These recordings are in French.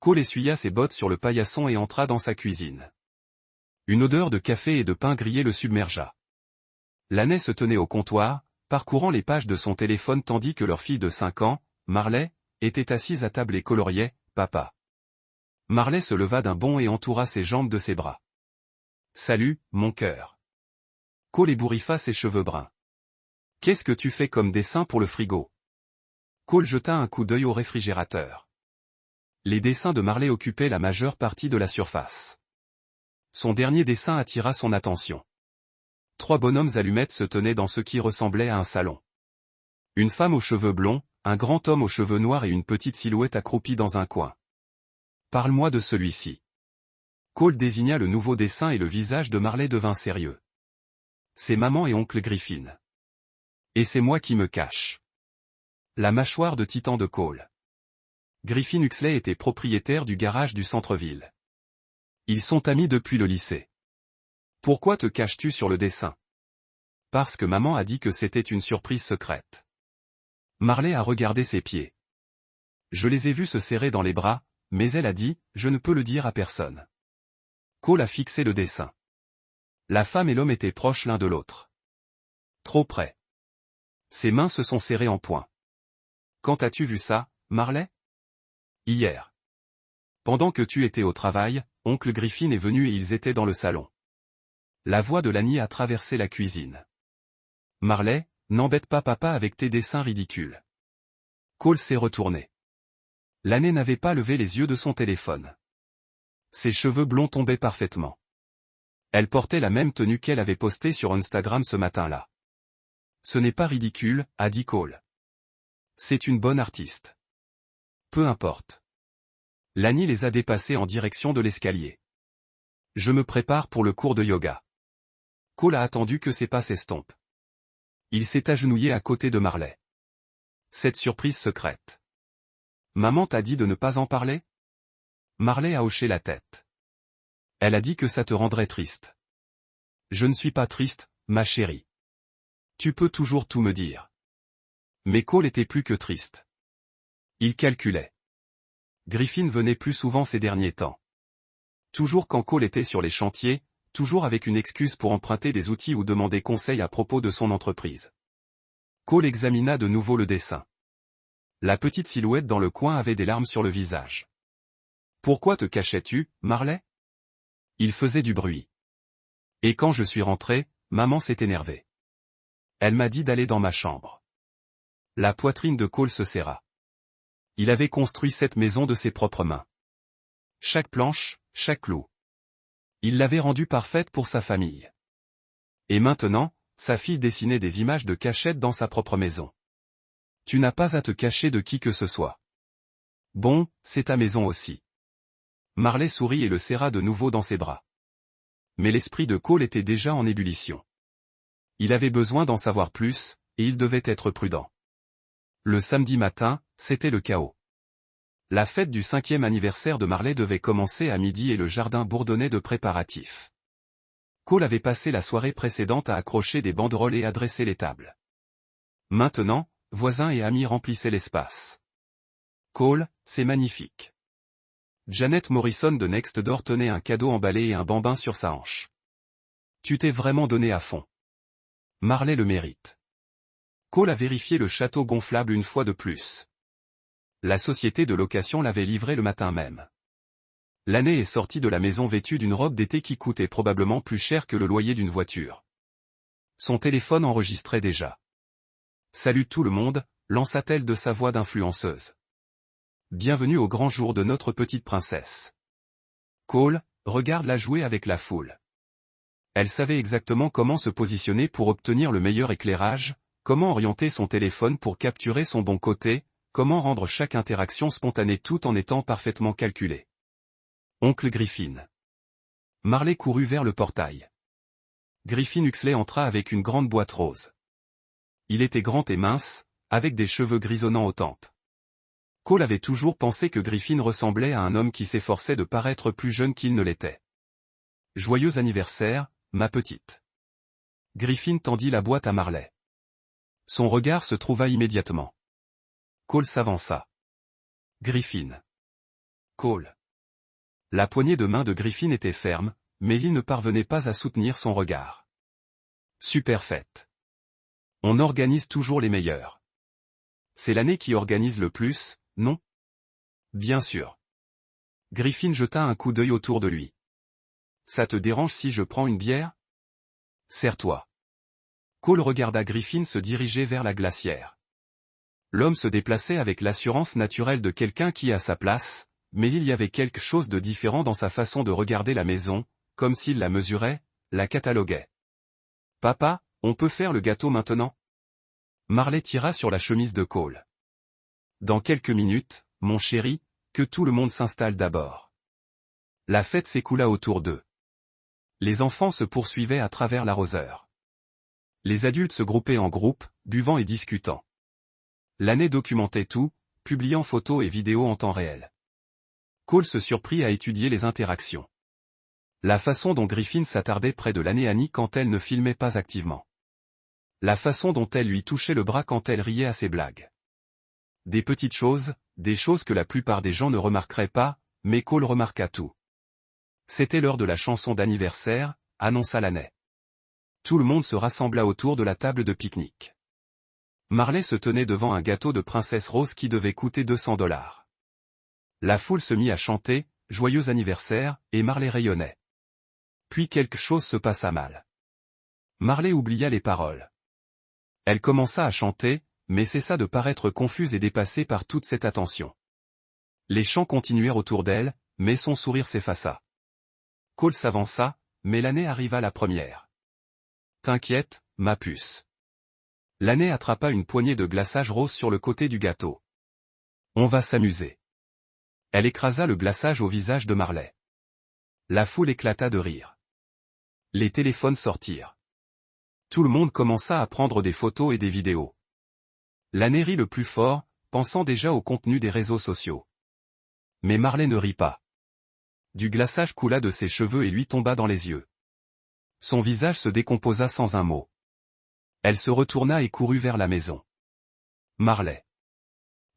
Cole essuya ses bottes sur le paillasson et entra dans sa cuisine. Une odeur de café et de pain grillé le submergea. L'année se tenait au comptoir, parcourant les pages de son téléphone tandis que leur fille de 5 ans, Marley, était assise à table et coloriait « Papa ». Marley se leva d'un bond et entoura ses jambes de ses bras. « Salut, mon cœur. » Cole ébouriffa ses cheveux bruns. « Qu'est-ce que tu fais comme dessin pour le frigo ?» Cole jeta un coup d'œil au réfrigérateur. Les dessins de Marley occupaient la majeure partie de la surface. Son dernier dessin attira son attention. 3 bonhommes allumettes se tenaient dans ce qui ressemblait à un salon. Une femme aux cheveux blonds, un grand homme aux cheveux noirs et une petite silhouette accroupie dans un coin. « Parle-moi de celui-ci. » Cole désigna le nouveau dessin et le visage de Marley devint sérieux. « C'est maman et oncle Griffin. Et c'est moi qui me cache. » La mâchoire de titan de Cole. Griffin Huxley était propriétaire du garage du centre-ville. Ils sont amis depuis le lycée. « Pourquoi te caches-tu sur le dessin ?»« Parce que maman a dit que c'était une surprise secrète. » Marley a regardé ses pieds. « Je les ai vus se serrer dans les bras, mais elle a dit, je ne peux le dire à personne. » Cole a fixé le dessin. La femme et l'homme étaient proches l'un de l'autre. Trop près. Ses mains se sont serrées en poing. « Quand as-tu vu ça, Marley ?»« Hier. Pendant que tu étais au travail, oncle Griffin est venu et ils étaient dans le salon. » La voix de Lani a traversé la cuisine. « Marley, n'embête pas papa avec tes dessins ridicules. » Cole s'est retourné. Lani n'avait pas levé les yeux de son téléphone. Ses cheveux blonds tombaient parfaitement. Elle portait la même tenue qu'elle avait postée sur Instagram ce matin-là. « Ce n'est pas ridicule, » a dit Cole. « C'est une bonne artiste. » Peu importe. Lani les a dépassés en direction de l'escalier. « Je me prépare pour le cours de yoga. » Cole a attendu que ses pas s'estompent. Il s'est agenouillé à côté de Marley. Cette surprise secrète. « Maman t'a dit de ne pas en parler ?» Marley a hoché la tête. Elle a dit que ça te rendrait triste. « Je ne suis pas triste, ma chérie. Tu peux toujours tout me dire. » Mais Cole était plus que triste. Il calculait. Griffin venait plus souvent ces derniers temps. Toujours quand Cole était sur les chantiers, toujours avec une excuse pour emprunter des outils ou demander conseil à propos de son entreprise. Cole examina de nouveau le dessin. La petite silhouette dans le coin avait des larmes sur le visage. « Pourquoi te cachais-tu, Marley ?» Il faisait du bruit. Et quand je suis rentré, maman s'est énervée. Elle m'a dit d'aller dans ma chambre. La poitrine de Cole se serra. Il avait construit cette maison de ses propres mains. Chaque planche, chaque clou. Il l'avait rendue parfaite pour sa famille. Et maintenant, sa fille dessinait des images de cachette dans sa propre maison. Tu n'as pas à te cacher de qui que ce soit. Bon, c'est ta maison aussi. Marley sourit et le serra de nouveau dans ses bras. Mais l'esprit de Cole était déjà en ébullition. Il avait besoin d'en savoir plus, et il devait être prudent. Le samedi matin, c'était le chaos. La fête du 5e anniversaire de Marley devait commencer à midi et le jardin bourdonnait de préparatifs. Cole avait passé la soirée précédente à accrocher des banderoles et à dresser les tables. Maintenant, voisins et amis remplissaient l'espace. Cole, c'est magnifique. Janet Morrison de Next Door tenait un cadeau emballé et un bambin sur sa hanche. Tu t'es vraiment donné à fond. Marley le mérite. Cole a vérifié le château gonflable une fois de plus. La société de location l'avait livré le matin même. L'année est sortie de la maison vêtue d'une robe d'été qui coûtait probablement plus cher que le loyer d'une voiture. Son téléphone enregistrait déjà. « Salut tout le monde », lança-t-elle de sa voix d'influenceuse. « Bienvenue au grand jour de notre petite princesse. » Cole, regarde-la jouer avec la foule. Elle savait exactement comment se positionner pour obtenir le meilleur éclairage, comment orienter son téléphone pour capturer son bon côté, comment rendre chaque interaction spontanée tout en étant parfaitement calculée. Oncle Griffin. Marley courut vers le portail. Griffin Huxley entra avec une grande boîte rose. Il était grand et mince, avec des cheveux grisonnants aux tempes. Cole avait toujours pensé que Griffin ressemblait à un homme qui s'efforçait de paraître plus jeune qu'il ne l'était. « Joyeux anniversaire, ma petite. » Griffin tendit la boîte à Marley. Son regard se trouva immédiatement. Cole s'avança. Griffin. Cole. La poignée de main de Griffin était ferme, mais il ne parvenait pas à soutenir son regard. Super fête. On organise toujours les meilleurs. C'est l'année qui organise le plus, non? Bien sûr. Griffin jeta un coup d'œil autour de lui. Ça te dérange si je prends une bière? Serre-toi. Cole regarda Griffin se diriger vers la glacière. L'homme se déplaçait avec l'assurance naturelle de quelqu'un qui a sa place, mais il y avait quelque chose de différent dans sa façon de regarder la maison, comme s'il la mesurait, la cataloguait. Papa, on peut faire le gâteau maintenant? Marley tira sur la chemise de Cole. Dans quelques minutes, mon chéri, que tout le monde s'installe d'abord. La fête s'écoula autour d'eux. Les enfants se poursuivaient à travers l'arroseur. Les adultes se groupaient en groupes, buvant et discutant. L'année documentait tout, publiant photos et vidéos en temps réel. Cole se surprit à étudier les interactions. La façon dont Griffin s'attardait près de l'année Annie quand elle ne filmait pas activement. La façon dont elle lui touchait le bras quand elle riait à ses blagues. Des petites choses, des choses que la plupart des gens ne remarqueraient pas, mais Cole remarqua tout. C'était l'heure de la chanson d'anniversaire, annonça l'année. Tout le monde se rassembla autour de la table de pique-nique. Marley se tenait devant un gâteau de princesse rose qui devait coûter $200. La foule se mit à chanter, joyeux anniversaire, et Marley rayonnait. Puis quelque chose se passa mal. Marley oublia les paroles. Elle commença à chanter, mais cessa de paraître confuse et dépassée par toute cette attention. Les chants continuèrent autour d'elle, mais son sourire s'effaça. Cole s'avança, mais l'année arriva la première. T'inquiète, ma puce. L'année attrapa une poignée de glaçage rose sur le côté du gâteau. On va s'amuser. Elle écrasa le glaçage au visage de Marley. La foule éclata de rire. Les téléphones sortirent. Tout le monde commença à prendre des photos et des vidéos. L'année rit le plus fort, pensant déjà au contenu des réseaux sociaux. Mais Marley ne rit pas. Du glaçage coula de ses cheveux et lui tomba dans les yeux. Son visage se décomposa sans un mot. Elle se retourna et courut vers la maison. Marley.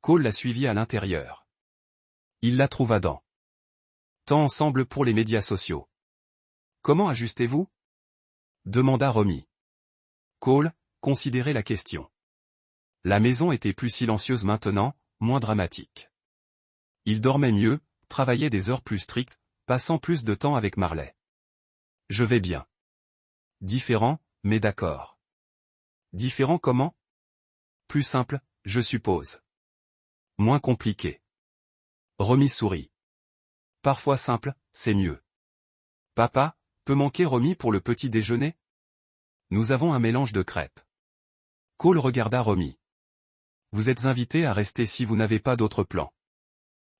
Cole la suivit à l'intérieur. Il la trouva dans. Temps ensemble pour les médias sociaux. Comment ajustez-vous? Demanda Romy. Cole, considérez la question. La maison était plus silencieuse maintenant, moins dramatique. Il dormait mieux, travaillait des heures plus strictes, passant plus de temps avec Marley. Je vais bien. Différent, mais d'accord. Différent comment? Plus simple, je suppose. Moins compliqué. Romy sourit. Parfois simple, c'est mieux. Papa, peut manquer Romy pour le petit déjeuner? Nous avons un mélange de crêpes. Cole regarda Romy. Vous êtes invité à rester si vous n'avez pas d'autre plan.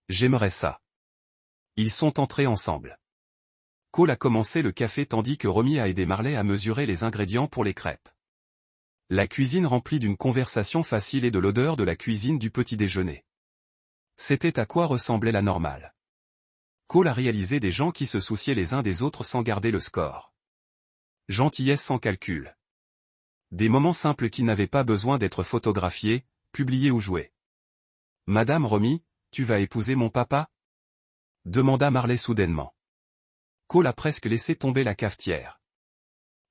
J'aimerais ça. Ils sont entrés ensemble. Cole a commencé le café tandis que Romy a aidé Marley à mesurer les ingrédients pour les crêpes. La cuisine remplie d'une conversation facile et de l'odeur de la cuisine du petit déjeuner. C'était à quoi ressemblait la normale. Cole a réalisé des gens qui se souciaient les uns des autres sans garder le score. Gentillesse sans calcul. Des moments simples qui n'avaient pas besoin d'être photographiés, publiés ou joués. Madame Romy, tu vas épouser mon papa? Demanda Marley soudainement. Cole a presque laissé tomber la cafetière.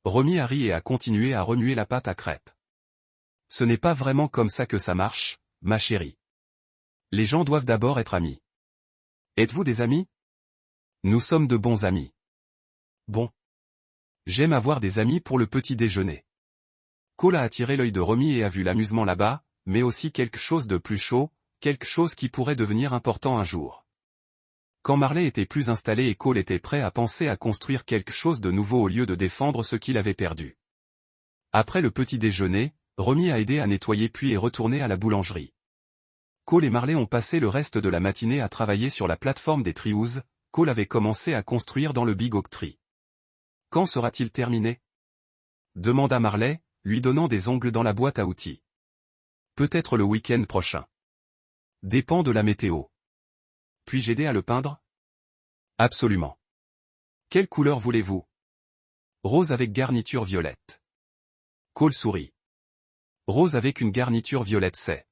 Romy a ri et a continué à remuer la pâte à crêpes. Ce n'est pas vraiment comme ça que ça marche, ma chérie. Les gens doivent d'abord être amis. Êtes-vous des amis? Nous sommes de bons amis. Bon. J'aime avoir des amis pour le petit déjeuner. Cole a attiré l'œil de Romy et a vu l'amusement là-bas, mais aussi quelque chose de plus chaud, quelque chose qui pourrait devenir important un jour. Quand Marley était plus installé et Cole était prêt à penser à construire quelque chose de nouveau au lieu de défendre ce qu'il avait perdu. Après le petit déjeuner, Romy a aidé à nettoyer puis est retourné à la boulangerie. Cole et Marley ont passé le reste de la matinée à travailler sur la plateforme des Treehouse. Cole avait commencé à construire dans le Big Oak Tree. Quand sera-t-il terminé? Demanda Marley, lui donnant des ongles dans la boîte à outils. Peut-être le week-end prochain. Dépend de la météo. Puis-je aider à le peindre? Absolument. Quelle couleur voulez-vous? Rose avec garniture violette. Cole sourit. Rose avec une garniture violette c'est.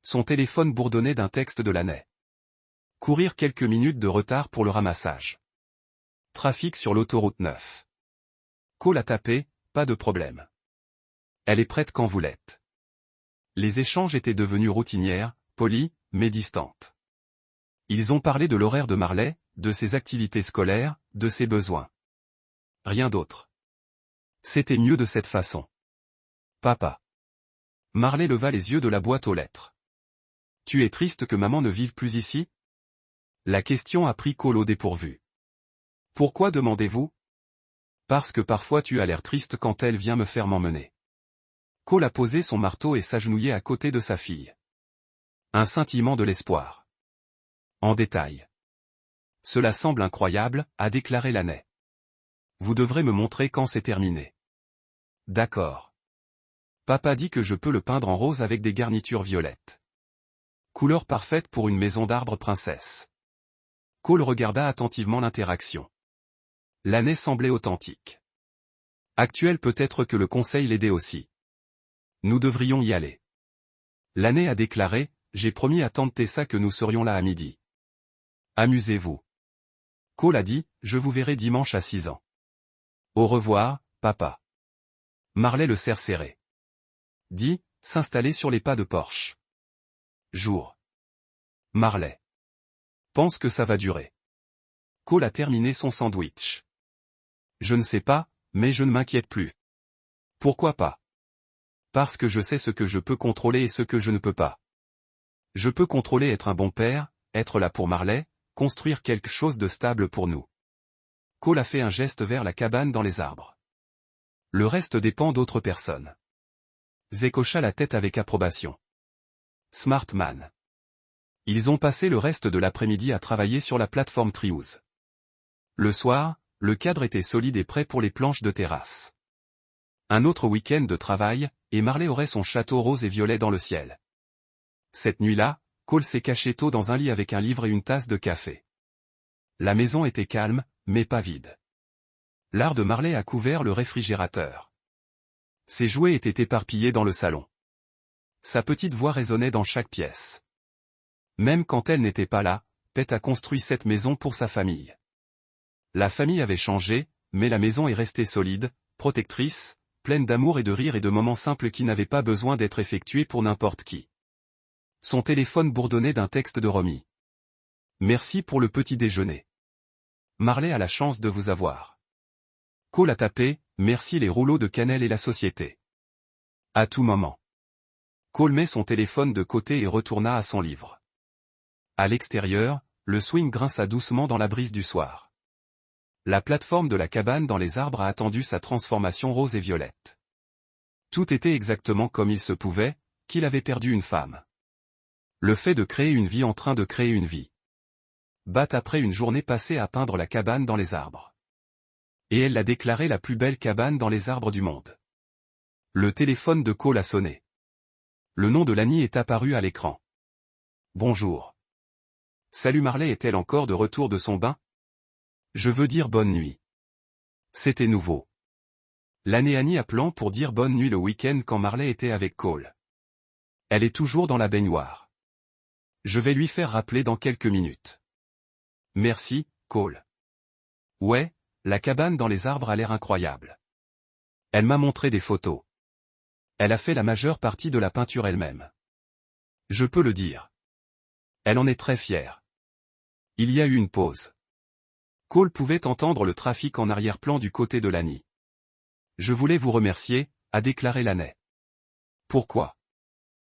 Son téléphone bourdonnait d'un texte de l'année. Courir quelques minutes de retard pour le ramassage. Trafic sur l'autoroute 9. Cole a tapé, pas de problème. Elle est prête quand vous l'êtes. Les échanges étaient devenus routinières, polis, mais distantes. Ils ont parlé de l'horaire de Marley, de ses activités scolaires, de ses besoins. Rien d'autre. C'était mieux de cette façon. Papa. Marley leva les yeux de la boîte aux lettres. Tu es triste que maman ne vive plus ici? La question a pris Cole au dépourvu. Pourquoi demandez-vous? Parce que parfois tu as l'air triste quand elle vient me faire m'emmener. Cole a posé son marteau et s'agenouillait à côté de sa fille. Un scintillement de l'espoir. En détail. Cela semble incroyable, a déclaré Laney. Vous devrez me montrer quand c'est terminé. D'accord. Papa dit que je peux le peindre en rose avec des garnitures violettes. Couleur parfaite pour une maison d'arbre princesse. Cole regarda attentivement l'interaction. Laney semblait authentique. Actuel peut-être que le conseil l'aidait aussi. Nous devrions y aller. Laney a déclaré, j'ai promis à tante Tessa que nous serions là à midi. Amusez-vous. Cole a dit, je vous verrai dimanche à 6 ans. Au revoir, papa. Marley le serre serré. Dit, s'installer sur les pas de Porsche. Jour. Marley. Pense que ça va durer. Cole a terminé son sandwich. Je ne sais pas, mais je ne m'inquiète plus. Pourquoi pas? Parce que je sais ce que je peux contrôler et ce que je ne peux pas. Je peux contrôler être un bon père, être là pour Marley, construire quelque chose de stable pour nous. Cole a fait un geste vers la cabane dans les arbres. Le reste dépend d'autres personnes. Zeke hocha la tête avec approbation. Smart man. Ils ont passé le reste de l'après-midi à travailler sur la plateforme Trious. Le soir, le cadre était solide et prêt pour les planches de terrasse. Un autre week-end de travail, et Marley aurait son château rose et violet dans le ciel. Cette nuit-là, Cole s'est caché tôt dans un lit avec un livre et une tasse de café. La maison était calme, mais pas vide. L'art de Marley a couvert le réfrigérateur. Ses jouets étaient éparpillés dans le salon. Sa petite voix résonnait dans chaque pièce. Même quand elle n'était pas là, Pete a construit cette maison pour sa famille. La famille avait changé, mais la maison est restée solide, protectrice, pleine d'amour et de rire et de moments simples qui n'avaient pas besoin d'être effectués pour n'importe qui. Son téléphone bourdonnait d'un texte de Romy. Merci pour le petit déjeuner. Marley a la chance de vous avoir. Cole a tapé, merci les rouleaux de cannelle et la société. À tout moment. Cole met son téléphone de côté et retourna à son livre. À l'extérieur, le swing grinça doucement dans la brise du soir. La plateforme de la cabane dans les arbres a attendu sa transformation rose et violette. Tout était exactement comme il se pouvait, qu'il avait perdu une femme. Le fait de créer une vie en train de créer une vie. Bat après une journée passée à peindre la cabane dans les arbres. Et elle l'a déclarée la plus belle cabane dans les arbres du monde. Le téléphone de Cole a sonné. Le nom de Laney est apparu à l'écran. Bonjour. Salut Marley est-elle encore de retour de son bain? Je veux dire bonne nuit. C'était nouveau. Laney Annie appelant pour dire bonne nuit le week-end quand Marley était avec Cole. Elle est toujours dans la baignoire. Je vais lui faire rappeler dans quelques minutes. Merci, Cole. Ouais, la cabane dans les arbres a l'air incroyable. Elle m'a montré des photos. Elle a fait la majeure partie de la peinture elle-même. Je peux le dire. Elle en est très fière. Il y a eu une pause. Cole pouvait entendre le trafic en arrière-plan du côté de Laney. Je voulais vous remercier, a déclaré Laney. Pourquoi?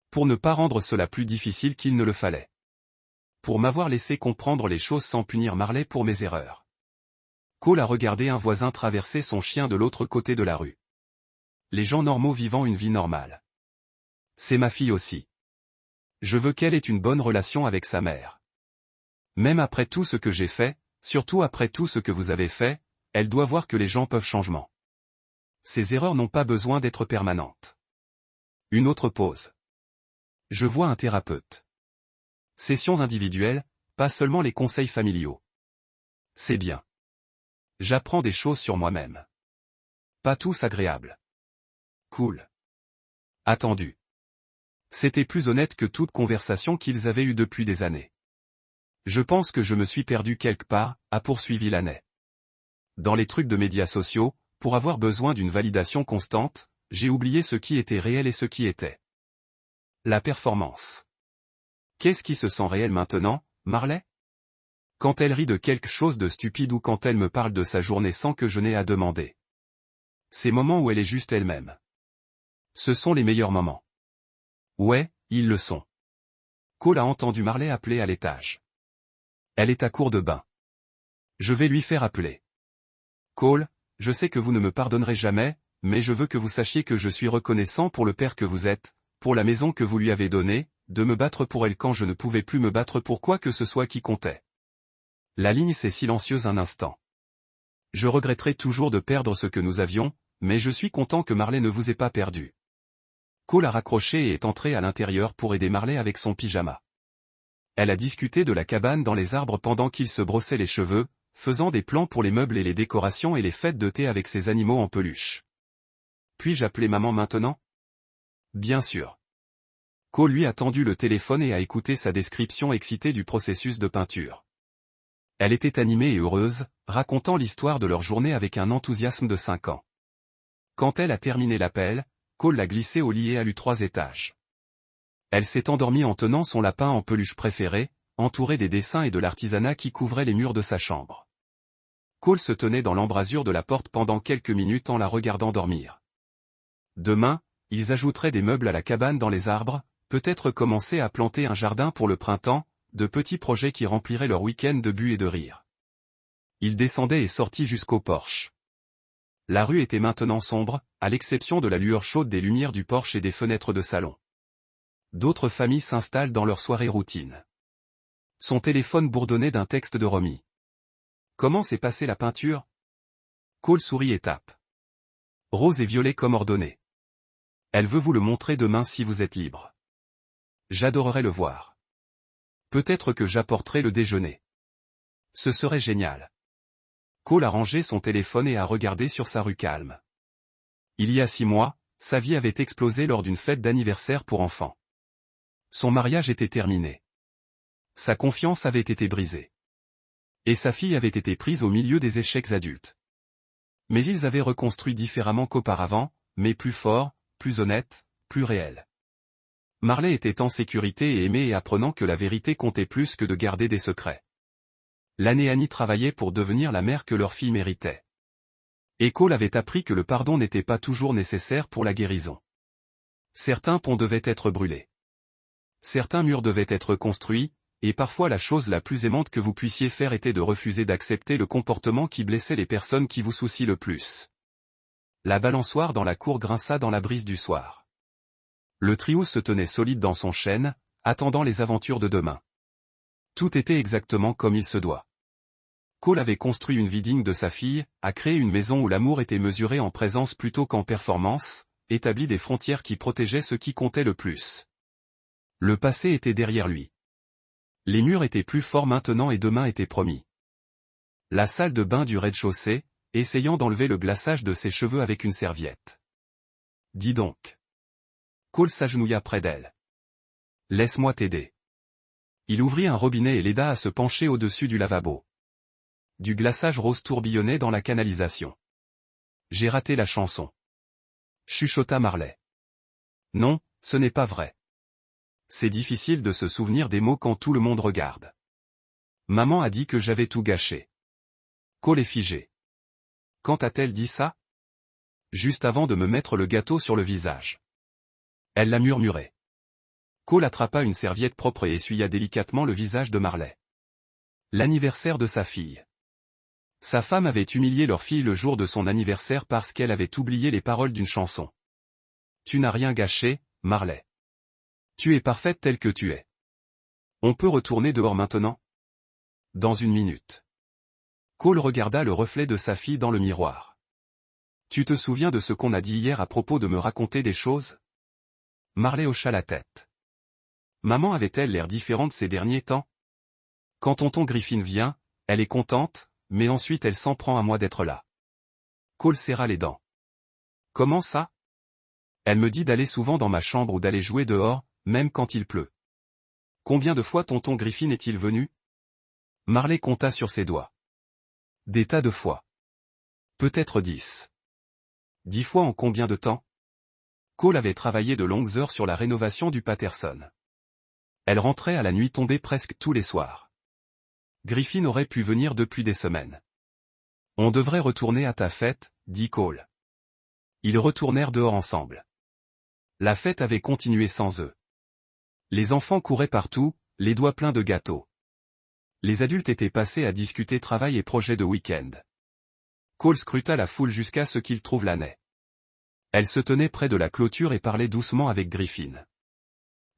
Pour ne pas rendre cela plus difficile qu'il ne le fallait. Pour m'avoir laissé comprendre les choses sans punir Marley pour mes erreurs. Cole a regardé un voisin traverser son chien de l'autre côté de la rue. Les gens normaux vivant une vie normale. C'est ma fille aussi. Je veux qu'elle ait une bonne relation avec sa mère. Même après tout ce que j'ai fait, surtout après tout ce que vous avez fait, elle doit voir que les gens peuvent changer. Ces erreurs n'ont pas besoin d'être permanentes. Une autre pause. Je vois un thérapeute. Sessions individuelles, pas seulement les conseils familiaux. C'est bien. J'apprends des choses sur moi-même. Pas tous agréables. Cool. Attendu. C'était plus honnête que toute conversation qu'ils avaient eue depuis des années. Je pense que je me suis perdu quelque part, a poursuivi Laney. Dans les trucs de médias sociaux, pour avoir besoin d'une validation constante, j'ai oublié ce qui était réel et ce qui était la performance. Qu'est-ce qui se sent réel maintenant, Marley? Quand elle rit de quelque chose de stupide ou quand elle me parle de sa journée sans que je n'aie à demander. Ces moments où elle est juste elle-même. Ce sont les meilleurs moments. Ouais, ils le sont. Cole a entendu Marley appeler à l'étage. Elle est à court de bain. Je vais lui faire appeler. Cole, je sais que vous ne me pardonnerez jamais, mais je veux que vous sachiez que je suis reconnaissant pour le père que vous êtes, pour la maison que vous lui avez donnée, de me battre pour elle quand je ne pouvais plus me battre pour quoi que ce soit qui comptait. La ligne s'est silencieuse un instant. Je regretterai toujours de perdre ce que nous avions, mais je suis content que Marley ne vous ait pas perdu. Cole a raccroché et est entré à l'intérieur pour aider Marley avec son pyjama. Elle a discuté de la cabane dans les arbres pendant qu'il se brossait les cheveux, faisant des plans pour les meubles et les décorations et les fêtes de thé avec ses animaux en peluche. Puis-je appeler maman maintenant? Bien sûr. Cole lui a tendu le téléphone et a écouté sa description excitée du processus de peinture. Elle était animée et heureuse, racontant l'histoire de leur journée avec un enthousiasme de 5 ans. Quand elle a terminé l'appel, Cole l'a glissée au lit et a lu 3 étages. Elle s'est endormie en tenant son lapin en peluche préféré, entouré des dessins et de l'artisanat qui couvraient les murs de sa chambre. Cole se tenait dans l'embrasure de la porte pendant quelques minutes en la regardant dormir. Demain, ils ajouteraient des meubles à la cabane dans les arbres, peut-être commencer à planter un jardin pour le printemps, de petits projets qui rempliraient leur week-end de buts et de rire. Il descendait et sortit jusqu'au porche. La rue était maintenant sombre, à l'exception de la lueur chaude des lumières du porche et des fenêtres de salon. D'autres familles s'installent dans leur soirée routine. Son téléphone bourdonnait d'un texte de Romy. Comment s'est passée la peinture? Cole sourit et tape. Rose et violet comme ordonné. Elle veut vous le montrer demain si vous êtes libre. J'adorerais le voir. Peut-être que j'apporterai le déjeuner. Ce serait génial. Cole a rangé son téléphone et a regardé sur sa rue calme. Il y a 6 mois, sa vie avait explosé lors d'une fête d'anniversaire pour enfants. Son mariage était terminé. Sa confiance avait été brisée. Et sa fille avait été prise au milieu des échecs adultes. Mais ils avaient reconstruit différemment qu'auparavant, mais plus fort, plus honnête, plus réel. Marley était en sécurité et aimée et apprenant que la vérité comptait plus que de garder des secrets. Laney et Annie travaillaient pour devenir la mère que leur fille méritait. Et Cole avait appris que le pardon n'était pas toujours nécessaire pour la guérison. Certains ponts devaient être brûlés. Certains murs devaient être construits, et parfois la chose la plus aimante que vous puissiez faire était de refuser d'accepter le comportement qui blessait les personnes qui vous soucient le plus. La balançoire dans la cour grinça dans la brise du soir. Le trio se tenait solide dans son chêne, attendant les aventures de demain. Tout était exactement comme il se doit. Cole avait construit une vie digne de sa fille, a créé une maison où l'amour était mesuré en présence plutôt qu'en performance, établi des frontières qui protégeaient ce qui comptait le plus. Le passé était derrière lui. Les murs étaient plus forts maintenant et demain était promis. La salle de bain du rez-de-chaussée, essayant d'enlever le glaçage de ses cheveux avec une serviette. Dis donc. Cole s'agenouilla près d'elle. Laisse-moi t'aider. Il ouvrit un robinet et l'aida à se pencher au-dessus du lavabo. Du glaçage rose tourbillonnait dans la canalisation. J'ai raté la chanson. Chuchota Marley. Non, ce n'est pas vrai. C'est difficile de se souvenir des mots quand tout le monde regarde. Maman a dit que j'avais tout gâché. Cole est figé. Quand a-t-elle dit ça? Juste avant de me mettre le gâteau sur le visage. Elle l'a murmuré. Cole attrapa une serviette propre et essuya délicatement le visage de Marley. L'anniversaire de sa fille. Sa femme avait humilié leur fille le jour de son anniversaire parce qu'elle avait oublié les paroles d'une chanson. Tu n'as rien gâché, Marley. Tu es parfaite telle que tu es. On peut retourner dehors maintenant? Dans une minute. Cole regarda le reflet de sa fille dans le miroir. Tu te souviens de ce qu'on a dit hier à propos de me raconter des choses? Marley hocha la tête. Maman avait-elle l'air différente ces derniers temps? Quand tonton Griffin vient, elle est contente, mais ensuite elle s'en prend à moi d'être là. Cole serra les dents. Comment ça? Elle me dit d'aller souvent dans ma chambre ou d'aller jouer dehors, même quand il pleut. Combien de fois tonton Griffin est-il venu? Marley compta sur ses doigts. Des tas de fois. Peut-être 10. 10 fois en combien de temps? Cole avait travaillé de longues heures sur la rénovation du Patterson. Elle rentrait à la nuit tombée presque tous les soirs. Griffin aurait pu venir depuis des semaines. On devrait retourner à ta fête, dit Cole. Ils retournèrent dehors ensemble. La fête avait continué sans eux. Les enfants couraient partout, les doigts pleins de gâteaux. Les adultes étaient passés à discuter travail et projets de week-end. Cole scruta la foule jusqu'à ce qu'il trouve Laney. Elle se tenait près de la clôture et parlait doucement avec Griffin.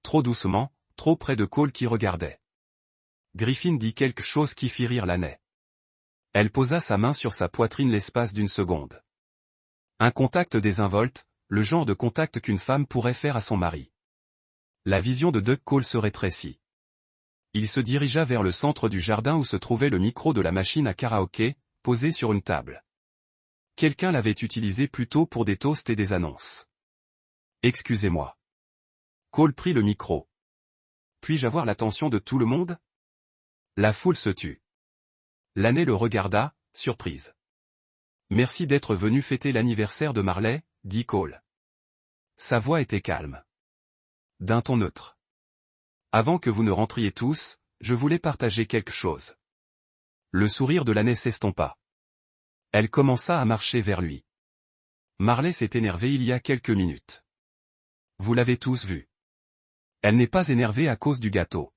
Trop doucement, trop près de Cole qui regardait. Griffin dit quelque chose qui fit rire Laney. Elle posa sa main sur sa poitrine l'espace d'une seconde. Un contact désinvolte, le genre de contact qu'une femme pourrait faire à son mari. La vision de Doug Cole se rétrécit. Il se dirigea vers le centre du jardin où se trouvait le micro de la machine à karaoké, posé sur une table. Quelqu'un l'avait utilisé plus tôt pour des toasts et des annonces. Excusez-moi. Cole prit le micro. Puis-je avoir l'attention de tout le monde? La foule se tut. Laney le regarda, surprise. Merci d'être venu fêter l'anniversaire de Marley, dit Cole. Sa voix était calme. D'un ton neutre. Avant que vous ne rentriez tous, je voulais partager quelque chose. Le sourire de Laney s'estompa. Elle commença à marcher vers lui. Marley s'est énervée il y a quelques minutes. Vous l'avez tous vu. Elle n'est pas énervée à cause du gâteau.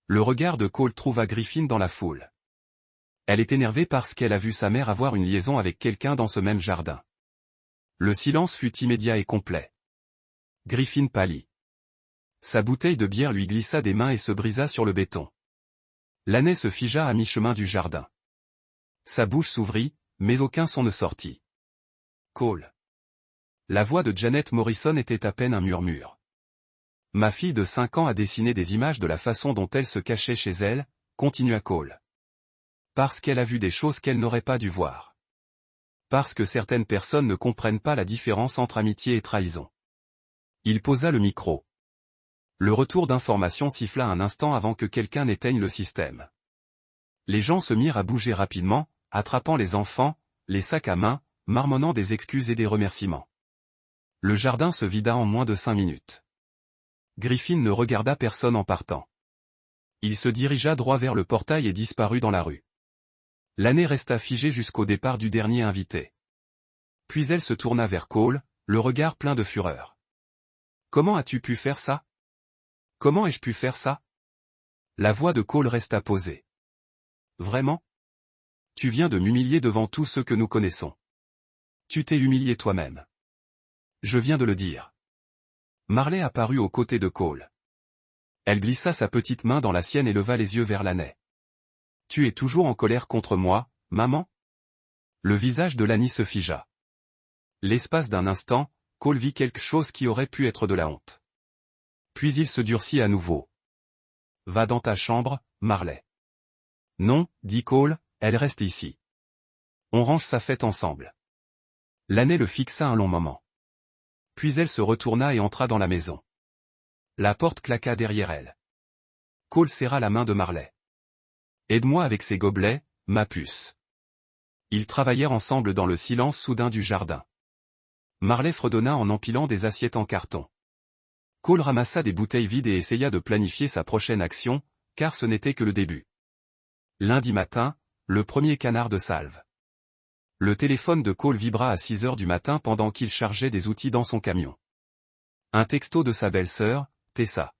Le regard de Cole trouva Griffin dans la foule. Elle est énervée parce qu'elle a vu sa mère avoir une liaison avec quelqu'un dans ce même jardin. Le silence fut immédiat et complet. Griffin pâlit. Sa bouteille de bière lui glissa des mains et se brisa sur le béton. Laney se figea à mi-chemin du jardin. Sa bouche s'ouvrit, mais aucun son ne sortit. Cole. La voix de Janet Morrison était à peine un murmure. Ma fille de 5 ans a dessiné des images de la façon dont elle se cachait chez elle, continua Cole. Parce qu'elle a vu des choses qu'elle n'aurait pas dû voir. Parce que certaines personnes ne comprennent pas la différence entre amitié et trahison. Il posa le micro. Le retour d'information siffla un instant avant que quelqu'un n'éteigne le système. Les gens se mirent à bouger rapidement, attrapant les enfants, les sacs à main, marmonnant des excuses et des remerciements. Le jardin se vida en moins de 5 minutes. Griffin ne regarda personne en partant. Il se dirigea droit vers le portail et disparut dans la rue. Laney resta figée jusqu'au départ du dernier invité. Puis elle se tourna vers Cole, le regard plein de fureur. Comment as-tu pu faire ça? Comment ai-je pu faire ça? La voix de Cole resta posée. Vraiment? Tu viens de m'humilier devant tous ceux que nous connaissons. Tu t'es humilié toi-même. Je viens de le dire. Marley apparut aux côtés de Cole. Elle glissa sa petite main dans la sienne et leva les yeux vers Laney. Tu es toujours en colère contre moi, maman? Le visage de Laney se figea. L'espace d'un instant, Cole vit quelque chose qui aurait pu être de la honte. Puis il se durcit à nouveau. Va dans ta chambre, Marley. Non, dit Cole, elle reste ici. On range sa fête ensemble. Laney le fixa un long moment. Puis elle se retourna et entra dans la maison. La porte claqua derrière elle. Cole serra la main de Marley. Aide-moi avec ces gobelets, ma puce. Ils travaillèrent ensemble dans le silence soudain du jardin. Marley fredonna en empilant des assiettes en carton. Cole ramassa des bouteilles vides et essaya de planifier sa prochaine action, car ce n'était que le début. Lundi matin, le premier canard de salve. Le téléphone de Cole vibra à 6 heures du matin pendant qu'il chargeait des outils dans son camion. Un texto de sa belle-sœur, Tessa.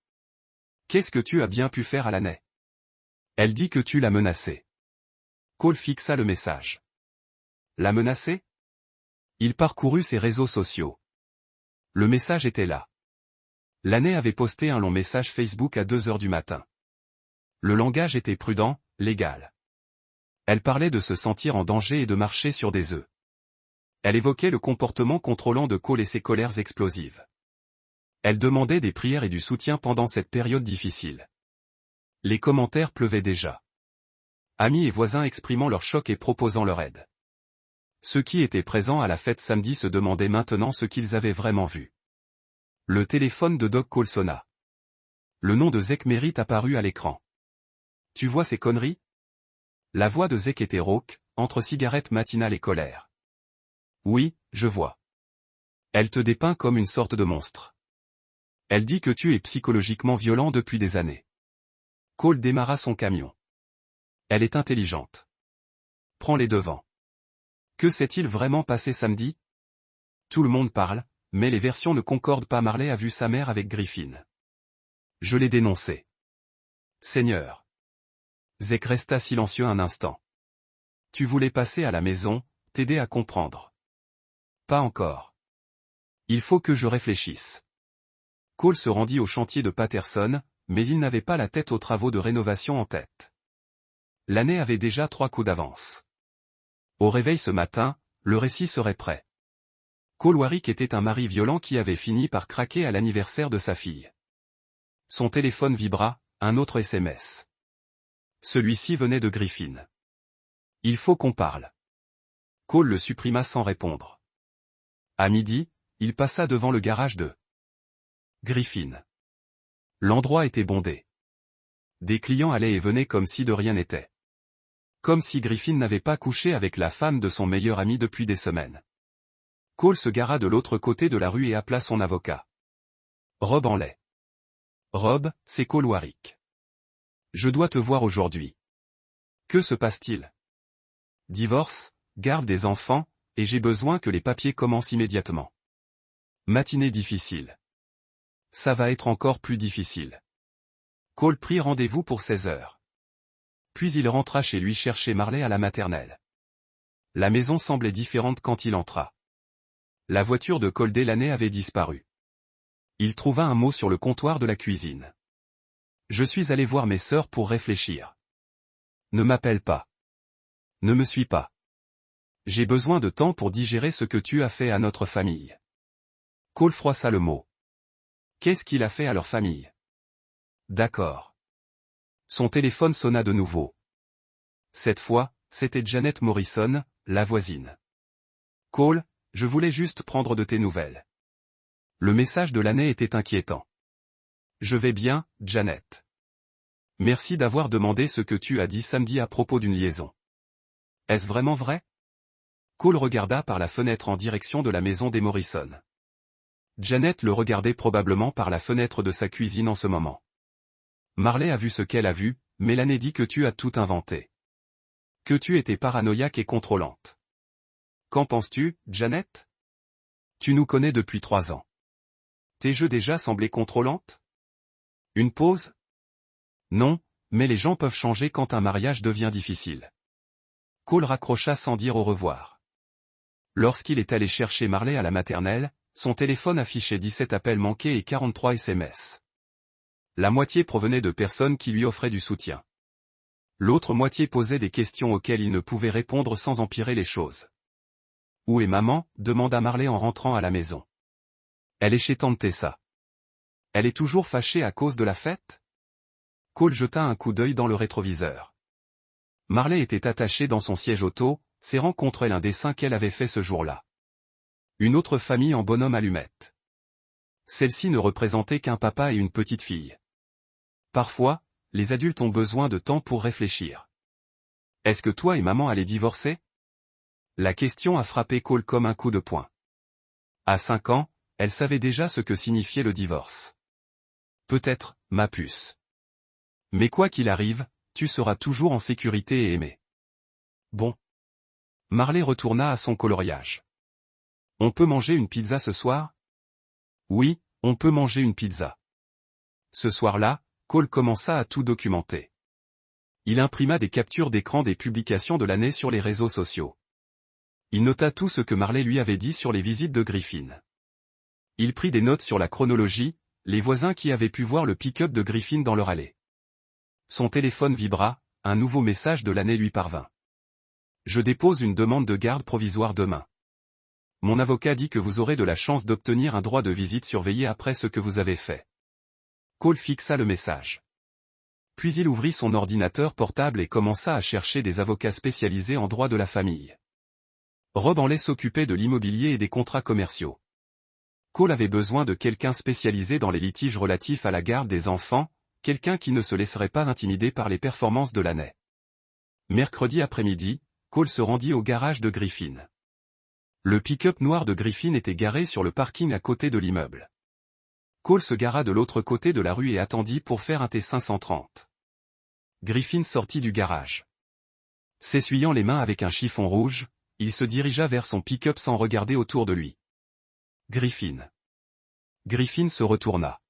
Qu'est-ce que tu as bien pu faire à Laney? Elle dit que tu l'as menacée. Cole fixa le message. La menacer? Il parcourut ses réseaux sociaux. Le message était là. Laney avait posté un long message Facebook à 2 heures du matin. Le langage était prudent, légal. Elle parlait de se sentir en danger et de marcher sur des œufs. Elle évoquait le comportement contrôlant de Cole et ses colères explosives. Elle demandait des prières et du soutien pendant cette période difficile. Les commentaires pleuvaient déjà. Amis et voisins exprimant leur choc et proposant leur aide. Ceux qui étaient présents à la fête samedi se demandaient maintenant ce qu'ils avaient vraiment vu. Le téléphone de Doug Cole sonna. Le nom de Zach Merritt apparut à l'écran. Tu vois ces conneries? La voix de Zek était rauque, entre cigarette matinale et colère. Oui, je vois. Elle te dépeint comme une sorte de monstre. Elle dit que tu es psychologiquement violent depuis des années. Cole démarra son camion. Elle est intelligente. Prends les devants. Que s'est-il vraiment passé samedi? Tout le monde parle, mais les versions ne concordent pas. Marley a vu sa mère avec Griffin. Je l'ai dénoncé. Seigneur. Zek resta silencieux un instant. Tu voulais passer à la maison, t'aider à comprendre. Pas encore. Il faut que je réfléchisse. Cole se rendit au chantier de Patterson, mais il n'avait pas la tête aux travaux de rénovation en tête. L'année avait déjà 3 coups d'avance. Au réveil ce matin, le récit serait prêt. Cole Warwick était un mari violent qui avait fini par craquer à l'anniversaire de sa fille. Son téléphone vibra, un autre SMS. Celui-ci venait de Griffin. Il faut qu'on parle. Cole le supprima sans répondre. À midi, il passa devant le garage de Griffin. L'endroit était bondé. Des clients allaient et venaient comme si de rien n'était. Comme si Griffin n'avait pas couché avec la femme de son meilleur ami depuis des semaines. Cole se gara de l'autre côté de la rue et appela son avocat. Rob en lait. Rob, c'est Cole Warwick. Je dois te voir aujourd'hui. Que se passe-t-il? Divorce, garde des enfants, et j'ai besoin que les papiers commencent immédiatement. Matinée difficile. Ça va être encore plus difficile. Cole prit rendez-vous pour 16 heures. Puis il rentra chez lui chercher Marley à la maternelle. La maison semblait différente quand il entra. La voiture de Cole Delaney avait disparu. Il trouva un mot sur le comptoir de la cuisine. Je suis allé voir mes sœurs pour réfléchir. Ne m'appelle pas. Ne me suis pas. J'ai besoin de temps pour digérer ce que tu as fait à notre famille. Cole froissa le mot. Qu'est-ce qu'il a fait à leur famille? D'accord. Son téléphone sonna de nouveau. Cette fois, c'était Janet Morrison, la voisine. Cole, je voulais juste prendre de tes nouvelles. Le message de l'année était inquiétant. Je vais bien, Janet. Merci d'avoir demandé ce que tu as dit samedi à propos d'une liaison. Est-ce vraiment vrai? Cole regarda par la fenêtre en direction de la maison des Morrison. Janet le regardait probablement par la fenêtre de sa cuisine en ce moment. Marley a vu ce qu'elle a vu, mais l'année dit que tu as tout inventé. Que tu étais paranoïaque et contrôlante. Qu'en penses-tu, Janet? Tu nous connais depuis 3 ans. Tes jeux déjà semblaient contrôlantes? Une pause? Non, mais les gens peuvent changer quand un mariage devient difficile. Cole raccrocha sans dire au revoir. Lorsqu'il est allé chercher Marley à la maternelle, son téléphone affichait 17 appels manqués et 43 SMS. La moitié provenait de personnes qui lui offraient du soutien. L'autre moitié posait des questions auxquelles il ne pouvait répondre sans empirer les choses. Où est maman? Demanda Marley en rentrant à la maison. Elle est chez tante Tessa. Elle est toujours fâchée à cause de la fête? Cole jeta un coup d'œil dans le rétroviseur. Marley était attachée dans son siège auto, serrant contre elle un dessin qu'elle avait fait ce jour-là. Une autre famille en bonhomme allumette. Celle-ci ne représentait qu'un papa et une petite fille. Parfois, les adultes ont besoin de temps pour réfléchir. Est-ce que toi et maman allez divorcer? La question a frappé Cole comme un coup de poing. À 5 ans, elle savait déjà ce que signifiait le divorce. Peut-être, ma puce. Mais quoi qu'il arrive, tu seras toujours en sécurité et aimé. Bon. Marley retourna à son coloriage. On peut manger une pizza ce soir? Oui, on peut manger une pizza. Ce soir-là, Cole commença à tout documenter. Il imprima des captures d'écran des publications de l'année sur les réseaux sociaux. Il nota tout ce que Marley lui avait dit sur les visites de Griffin. Il prit des notes sur la chronologie, les voisins qui avaient pu voir le pick-up de Griffin dans leur allée. Son téléphone vibra, un nouveau message de l'année lui parvint. Je dépose une demande de garde provisoire demain. Mon avocat dit que vous aurez de la chance d'obtenir un droit de visite surveillé après ce que vous avez fait. Cole fixa le message. Puis il ouvrit son ordinateur portable et commença à chercher des avocats spécialisés en droit de la famille. Rob en laisse s'occuper de l'immobilier et des contrats commerciaux. Cole avait besoin de quelqu'un spécialisé dans les litiges relatifs à la garde des enfants, quelqu'un qui ne se laisserait pas intimider par les performances de l'année. Mercredi après-midi, Cole se rendit au garage de Griffin. Le pick-up noir de Griffin était garé sur le parking à côté de l'immeuble. Cole se gara de l'autre côté de la rue et attendit pour faire un T530. Griffin sortit du garage. S'essuyant les mains avec un chiffon rouge, il se dirigea vers son pick-up sans regarder autour de lui. Griffin. Griffin se retourna.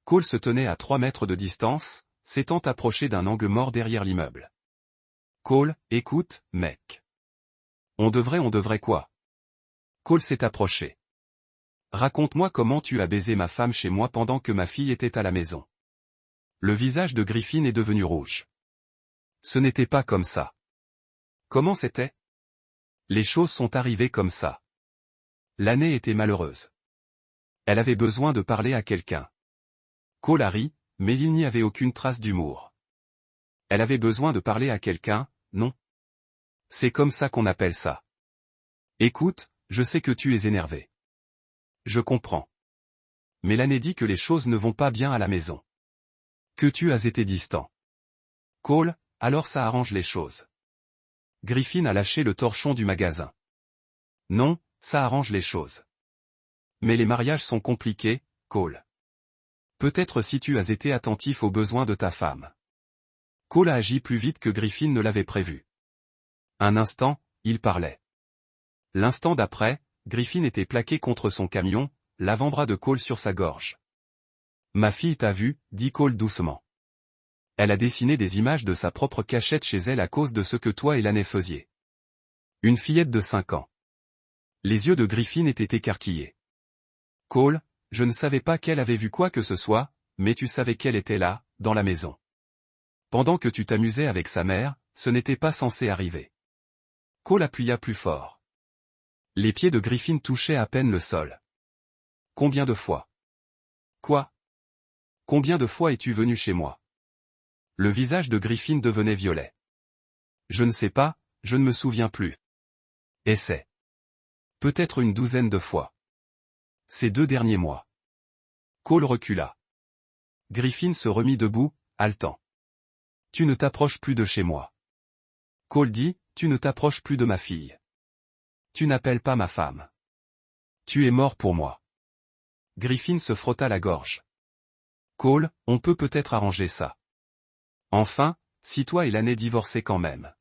Cole se tenait à 3 mètres de distance, s'étant approché d'un angle mort derrière l'immeuble. Cole, écoute, mec. On devrait quoi? Cole s'est approché. Raconte-moi comment tu as baisé ma femme chez moi pendant que ma fille était à la maison. Le visage de Griffin est devenu rouge. Ce n'était pas comme ça. Comment c'était? Les choses sont arrivées comme ça. L'année était malheureuse. Elle avait besoin de parler à quelqu'un. Cole a ri, mais il n'y avait aucune trace d'humour. Elle avait besoin de parler à quelqu'un, non? C'est comme ça qu'on appelle ça. Écoute, je sais que tu es énervé. Je comprends. Mais l'année dit que les choses ne vont pas bien à la maison. Que tu as été distant. Cole, alors ça arrange les choses. Griffin a lâché le torchon du magasin. Non, ça arrange les choses. Mais les mariages sont compliqués, Cole. Peut-être si tu as été attentif aux besoins de ta femme. Cole a agi plus vite que Griffin ne l'avait prévu. Un instant, il parlait. L'instant d'après, Griffin était plaqué contre son camion, l'avant-bras de Cole sur sa gorge. Ma fille t'a vu, dit Cole doucement. Elle a dessiné des images de sa propre cachette chez elle à cause de ce que toi et l'année faisiez. Une fillette de 5 ans. Les yeux de Griffin étaient écarquillés. Cole, je ne savais pas qu'elle avait vu quoi que ce soit, mais tu savais qu'elle était là, dans la maison. Pendant que tu t'amusais avec sa mère, ce n'était pas censé arriver. Cole appuya plus fort. Les pieds de Griffin touchaient à peine le sol. Combien de fois? Quoi? Combien de fois es-tu venu chez moi? Le visage de Griffin devenait violet. Je ne sais pas, je ne me souviens plus. Essaie. Peut-être une 12aine de fois. Ces 2 derniers mois. Cole recula. Griffin se remit debout, haletant. Tu ne t'approches plus de chez moi. Cole dit, tu ne t'approches plus de ma fille. Tu n'appelles pas ma femme. Tu es mort pour moi. Griffin se frotta la gorge. Cole, on peut peut-être arranger ça. Enfin, si toi et l'année divorcez quand même.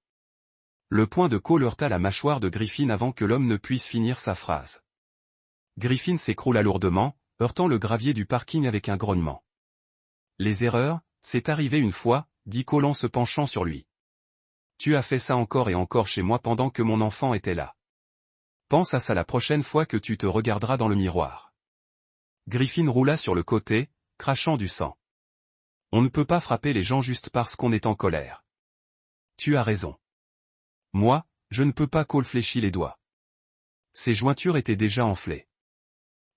Le poing de Cole heurta la mâchoire de Griffin avant que l'homme ne puisse finir sa phrase. Griffin s'écroula lourdement, heurtant le gravier du parking avec un grognement. Les erreurs, c'est arrivé une fois, dit Cole en se penchant sur lui. Tu as fait ça encore et encore chez moi pendant que mon enfant était là. Pense à ça la prochaine fois que tu te regarderas dans le miroir. Griffin roula sur le côté, crachant du sang. On ne peut pas frapper les gens juste parce qu'on est en colère. Tu as raison. Moi, je ne peux pas. Cole fléchit les doigts. Ses jointures étaient déjà enflées.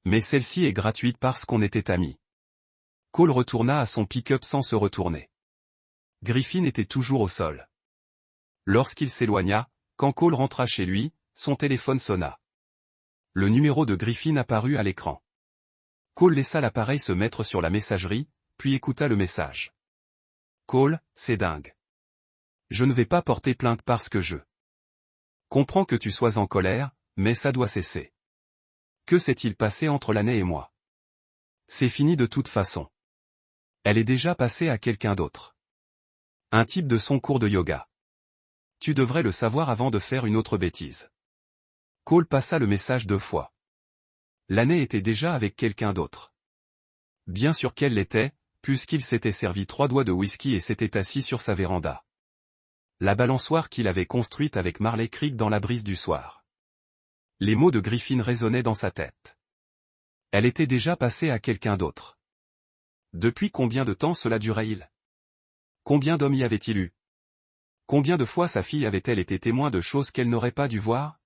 Mais celle-ci est gratuite parce qu'on était amis. Cole retourna à son pick-up sans se retourner. Griffin était toujours au sol. Lorsqu'il s'éloigna, quand Cole rentra chez lui, son téléphone sonna. Le numéro de Griffin apparut à l'écran. Cole laissa l'appareil se mettre sur la messagerie, puis écouta le message. Cole, c'est dingue. Je ne vais pas porter plainte parce que je comprends que tu sois en colère, mais ça doit cesser. Que s'est-il passé entre l'année et moi? C'est fini de toute façon. Elle est déjà passée à quelqu'un d'autre. Un type de son cours de yoga. Tu devrais le savoir avant de faire une autre bêtise. Cole passa le message 2 fois. L'année était déjà avec quelqu'un d'autre. Bien sûr qu'elle l'était, puisqu'il s'était servi 3 doigts de whisky et s'était assis sur sa véranda. La balançoire qu'il avait construite avec Marley Creek dans la brise du soir. Les mots de Griffin résonnaient dans sa tête. Elle était déjà passée à quelqu'un d'autre. Depuis combien de temps cela durait-il? Combien d'hommes y avait-il eu? Combien de fois sa fille avait-elle été témoin de choses qu'elle n'aurait pas dû voir?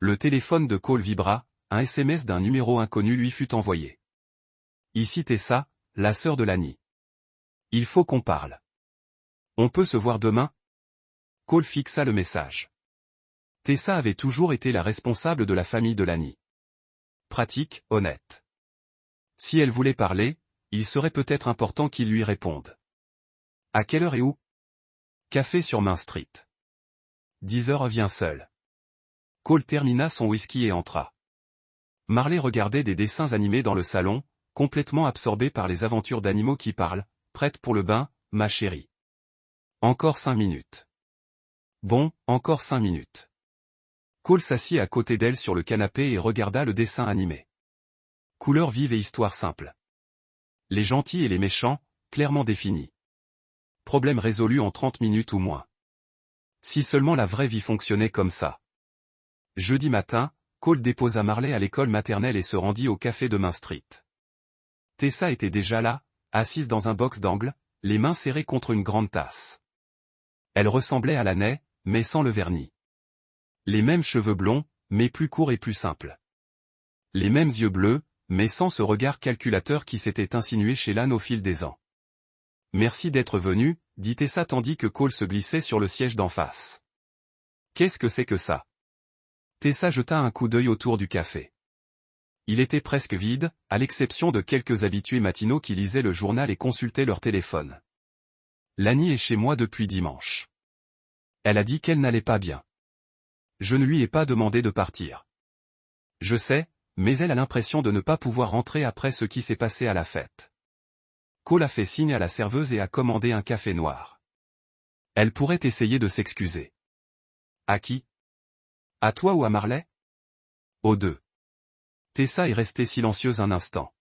Le téléphone de Cole vibra, un SMS d'un numéro inconnu lui fut envoyé. Ici Tessa, la sœur de Lani. Il faut qu'on parle. On peut se voir demain? Cole fixa le message. Tessa avait toujours été la responsable de la famille de Lani. Pratique, honnête. Si elle voulait parler, il serait peut-être important qu'il lui réponde. À quelle heure et où? Café sur Main Street. 10 heures revient seul. Cole termina son whisky et entra. Marley regardait des dessins animés dans le salon, complètement absorbée par les aventures d'animaux qui parlent. Prête pour le bain, ma chérie. Encore 5 minutes. Bon, encore 5 minutes. Cole s'assit à côté d'elle sur le canapé et regarda le dessin animé. Couleurs vives et histoire simple. Les gentils et les méchants, clairement définis. Problème résolu en 30 minutes ou moins. Si seulement la vraie vie fonctionnait comme ça. Jeudi matin, Cole déposa Marley à l'école maternelle et se rendit au café de Main Street. Tessa était déjà là, assise dans un box d'angle, les mains serrées contre une grande tasse. Elle ressemblait à Laney, mais sans le vernis. Les mêmes cheveux blonds, mais plus courts et plus simples. Les mêmes yeux bleus, mais sans ce regard calculateur qui s'était insinué chez l'âne au fil des ans. Merci d'être venu, dit Tessa tandis que Cole se glissait sur le siège d'en face. Qu'est-ce que c'est que ça? Tessa jeta un coup d'œil autour du café. Il était presque vide, à l'exception de quelques habitués matinaux qui lisaient le journal et consultaient leur téléphone. Lani est chez moi depuis dimanche. Elle a dit qu'elle n'allait pas bien. Je ne lui ai pas demandé de partir. Je sais, mais elle a l'impression de ne pas pouvoir rentrer après ce qui s'est passé à la fête. Cole a fait signe à la serveuse et a commandé un café noir. Elle pourrait essayer de s'excuser. À qui? À toi ou à Marley? Aux deux. Tessa est restée silencieuse un instant.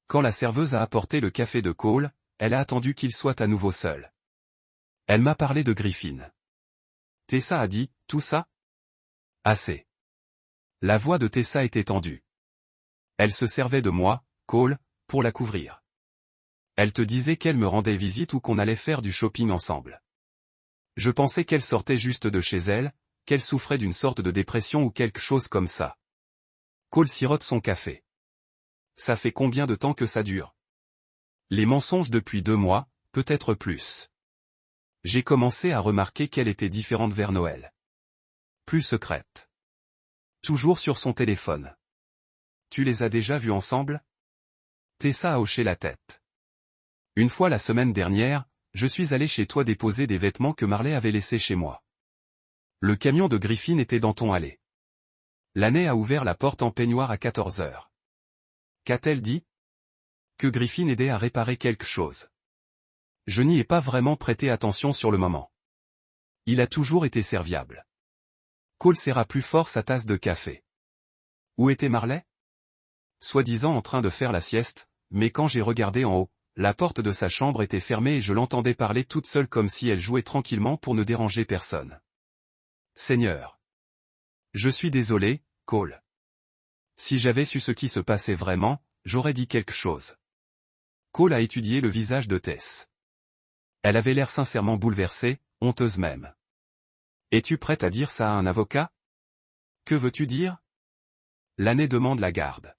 Quand la serveuse a apporté le café de Cole, elle a attendu qu'il soit à nouveau seul. Elle m'a parlé de Griffin. Tessa a dit, tout ça? Assez. La voix de Tessa était tendue. Elle se servait de moi, Cole, pour la couvrir. Elle te disait qu'elle me rendait visite ou qu'on allait faire du shopping ensemble. Je pensais qu'elle sortait juste de chez elle, qu'elle souffrait d'une sorte de dépression ou quelque chose comme ça. Cole sirote son café. Ça fait combien de temps que ça dure? Les mensonges depuis 2 mois, peut-être plus. J'ai commencé à remarquer qu'elle était différente vers Noël. Plus secrète. Toujours sur son téléphone. Tu les as déjà vus ensemble? Tessa a hoché la tête. Une fois la semaine dernière, je suis allé chez toi déposer des vêtements que Marley avait laissés chez moi. Le camion de Griffin était dans ton allée. Laney a ouvert la porte en peignoir à 14 heures. Qu'a-t-elle dit? Que Griffin aidait à réparer quelque chose. Je n'y ai pas vraiment prêté attention sur le moment. Il a toujours été serviable. Cole serra plus fort sa tasse de café. Où était Marley? Soi-disant en train de faire la sieste, mais quand j'ai regardé en haut, la porte de sa chambre était fermée et je l'entendais parler toute seule comme si elle jouait tranquillement pour ne déranger personne. Seigneur. Je suis désolé, Cole. Si j'avais su ce qui se passait vraiment, j'aurais dit quelque chose. Cole a étudié le visage de Tess. Elle avait l'air sincèrement bouleversée, honteuse même. Es-tu prête à dire ça à un avocat? Que veux-tu dire? Laney demande la garde.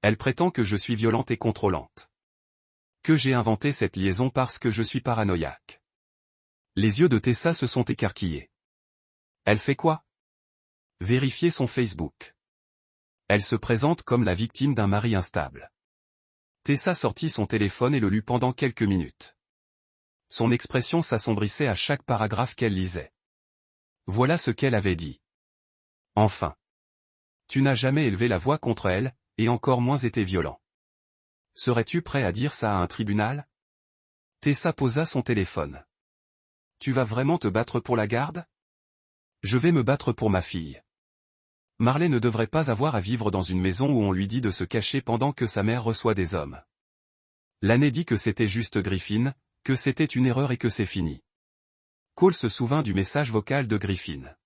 Elle prétend que je suis violente et contrôlante. Que j'ai inventé cette liaison parce que je suis paranoïaque. Les yeux de Tessa se sont écarquillés. Elle fait quoi? Vérifier son Facebook. Elle se présente comme la victime d'un mari instable. Tessa sortit son téléphone et le lut pendant quelques minutes. Son expression s'assombrissait à chaque paragraphe qu'elle lisait. Voilà ce qu'elle avait dit. Enfin. Tu n'as jamais élevé la voix contre elle, et encore moins été violent. Serais-tu prêt à dire ça à un tribunal? Tessa posa son téléphone. Tu vas vraiment te battre pour la garde? Je vais me battre pour ma fille. Marley ne devrait pas avoir à vivre dans une maison où on lui dit de se cacher pendant que sa mère reçoit des hommes. Laney dit que c'était juste Griffin, que c'était une erreur et que c'est fini. Cole se souvint du message vocal de Griffin.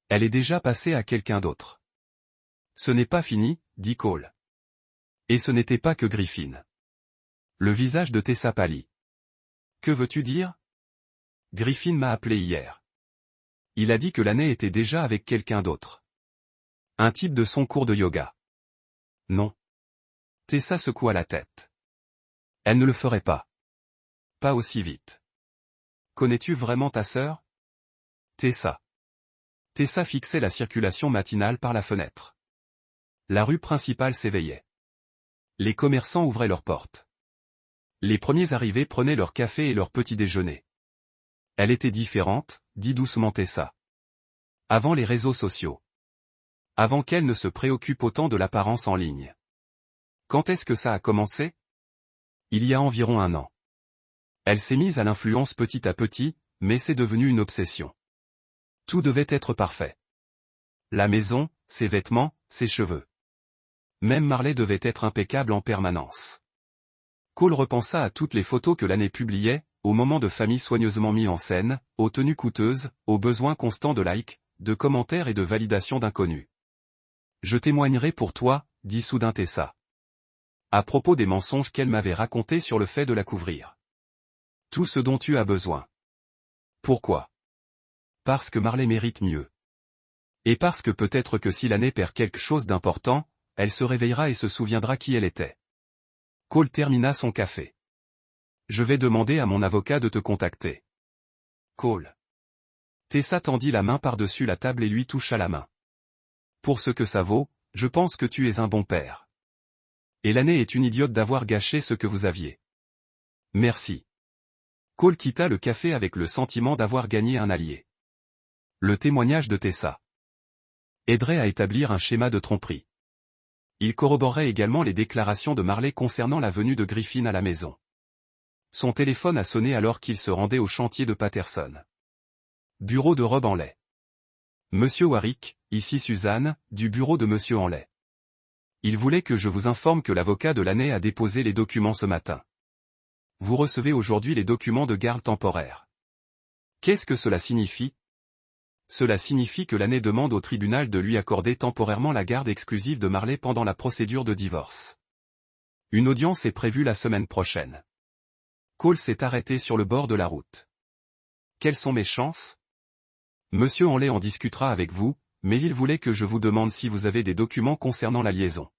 Elle est déjà passée à quelqu'un d'autre. Ce n'est pas fini, dit Cole. Et ce n'était pas que Griffin. Le visage de Tessa pâlit. Que veux-tu dire? Griffin m'a appelé hier. Il a dit que Laney était déjà avec quelqu'un d'autre. Un type de son cours de yoga. Non. Tessa secoua la tête. Elle ne le ferait pas. Pas aussi vite. Connais-tu vraiment ta sœur? Tessa. Tessa fixait la circulation matinale par la fenêtre. La rue principale s'éveillait. Les commerçants ouvraient leurs portes. Les premiers arrivés prenaient leur café et leur petit déjeuner. Elle était différente, dit doucement Tessa. Avant les réseaux sociaux. Avant qu'elle ne se préoccupe autant de l'apparence en ligne. Quand est-ce que ça a commencé? Il y a environ 1 an. Elle s'est mise à l'influence petit à petit, mais c'est devenu une obsession. Tout devait être parfait. La maison, ses vêtements, ses cheveux. Même Marley devait être impeccable en permanence. Cole repensa à toutes les photos que l'année publiait, aux moments de famille soigneusement mis en scène, aux tenues coûteuses, aux besoins constants de likes, de commentaires et de validation d'inconnus. Je témoignerai pour toi, dit soudain Tessa. À propos des mensonges qu'elle m'avait racontés sur le fait de la couvrir. Tout ce dont tu as besoin. Pourquoi? Parce que Marley mérite mieux. Et parce que peut-être que si l'année perd quelque chose d'important, elle se réveillera et se souviendra qui elle était. Cole termina son café. Je vais demander à mon avocat de te contacter. Cole. Tessa tendit la main par-dessus la table et lui toucha la main. Pour ce que ça vaut, je pense que tu es un bon père. Et l'année est une idiote d'avoir gâché ce que vous aviez. Merci. Cole quitta le café avec le sentiment d'avoir gagné un allié. Le témoignage de Tessa aiderait à établir un schéma de tromperie. Il corroborerait également les déclarations de Marley concernant la venue de Griffin à la maison. Son téléphone a sonné alors qu'il se rendait au chantier de Patterson. Bureau de Rob Henley. Monsieur Warwick, ici Suzanne, du bureau de Monsieur Henley. Il voulait que je vous informe que l'avocat de l'année a déposé les documents ce matin. Vous recevez aujourd'hui les documents de garde temporaire. Qu'est-ce que cela signifie? Cela signifie que l'année demande au tribunal de lui accorder temporairement la garde exclusive de Marley pendant la procédure de divorce. Une audience est prévue la semaine prochaine. Cole s'est arrêté sur le bord de la route. Quelles sont mes chances? Monsieur Henley en discutera avec vous, mais il voulait que je vous demande si vous avez des documents concernant la liaison.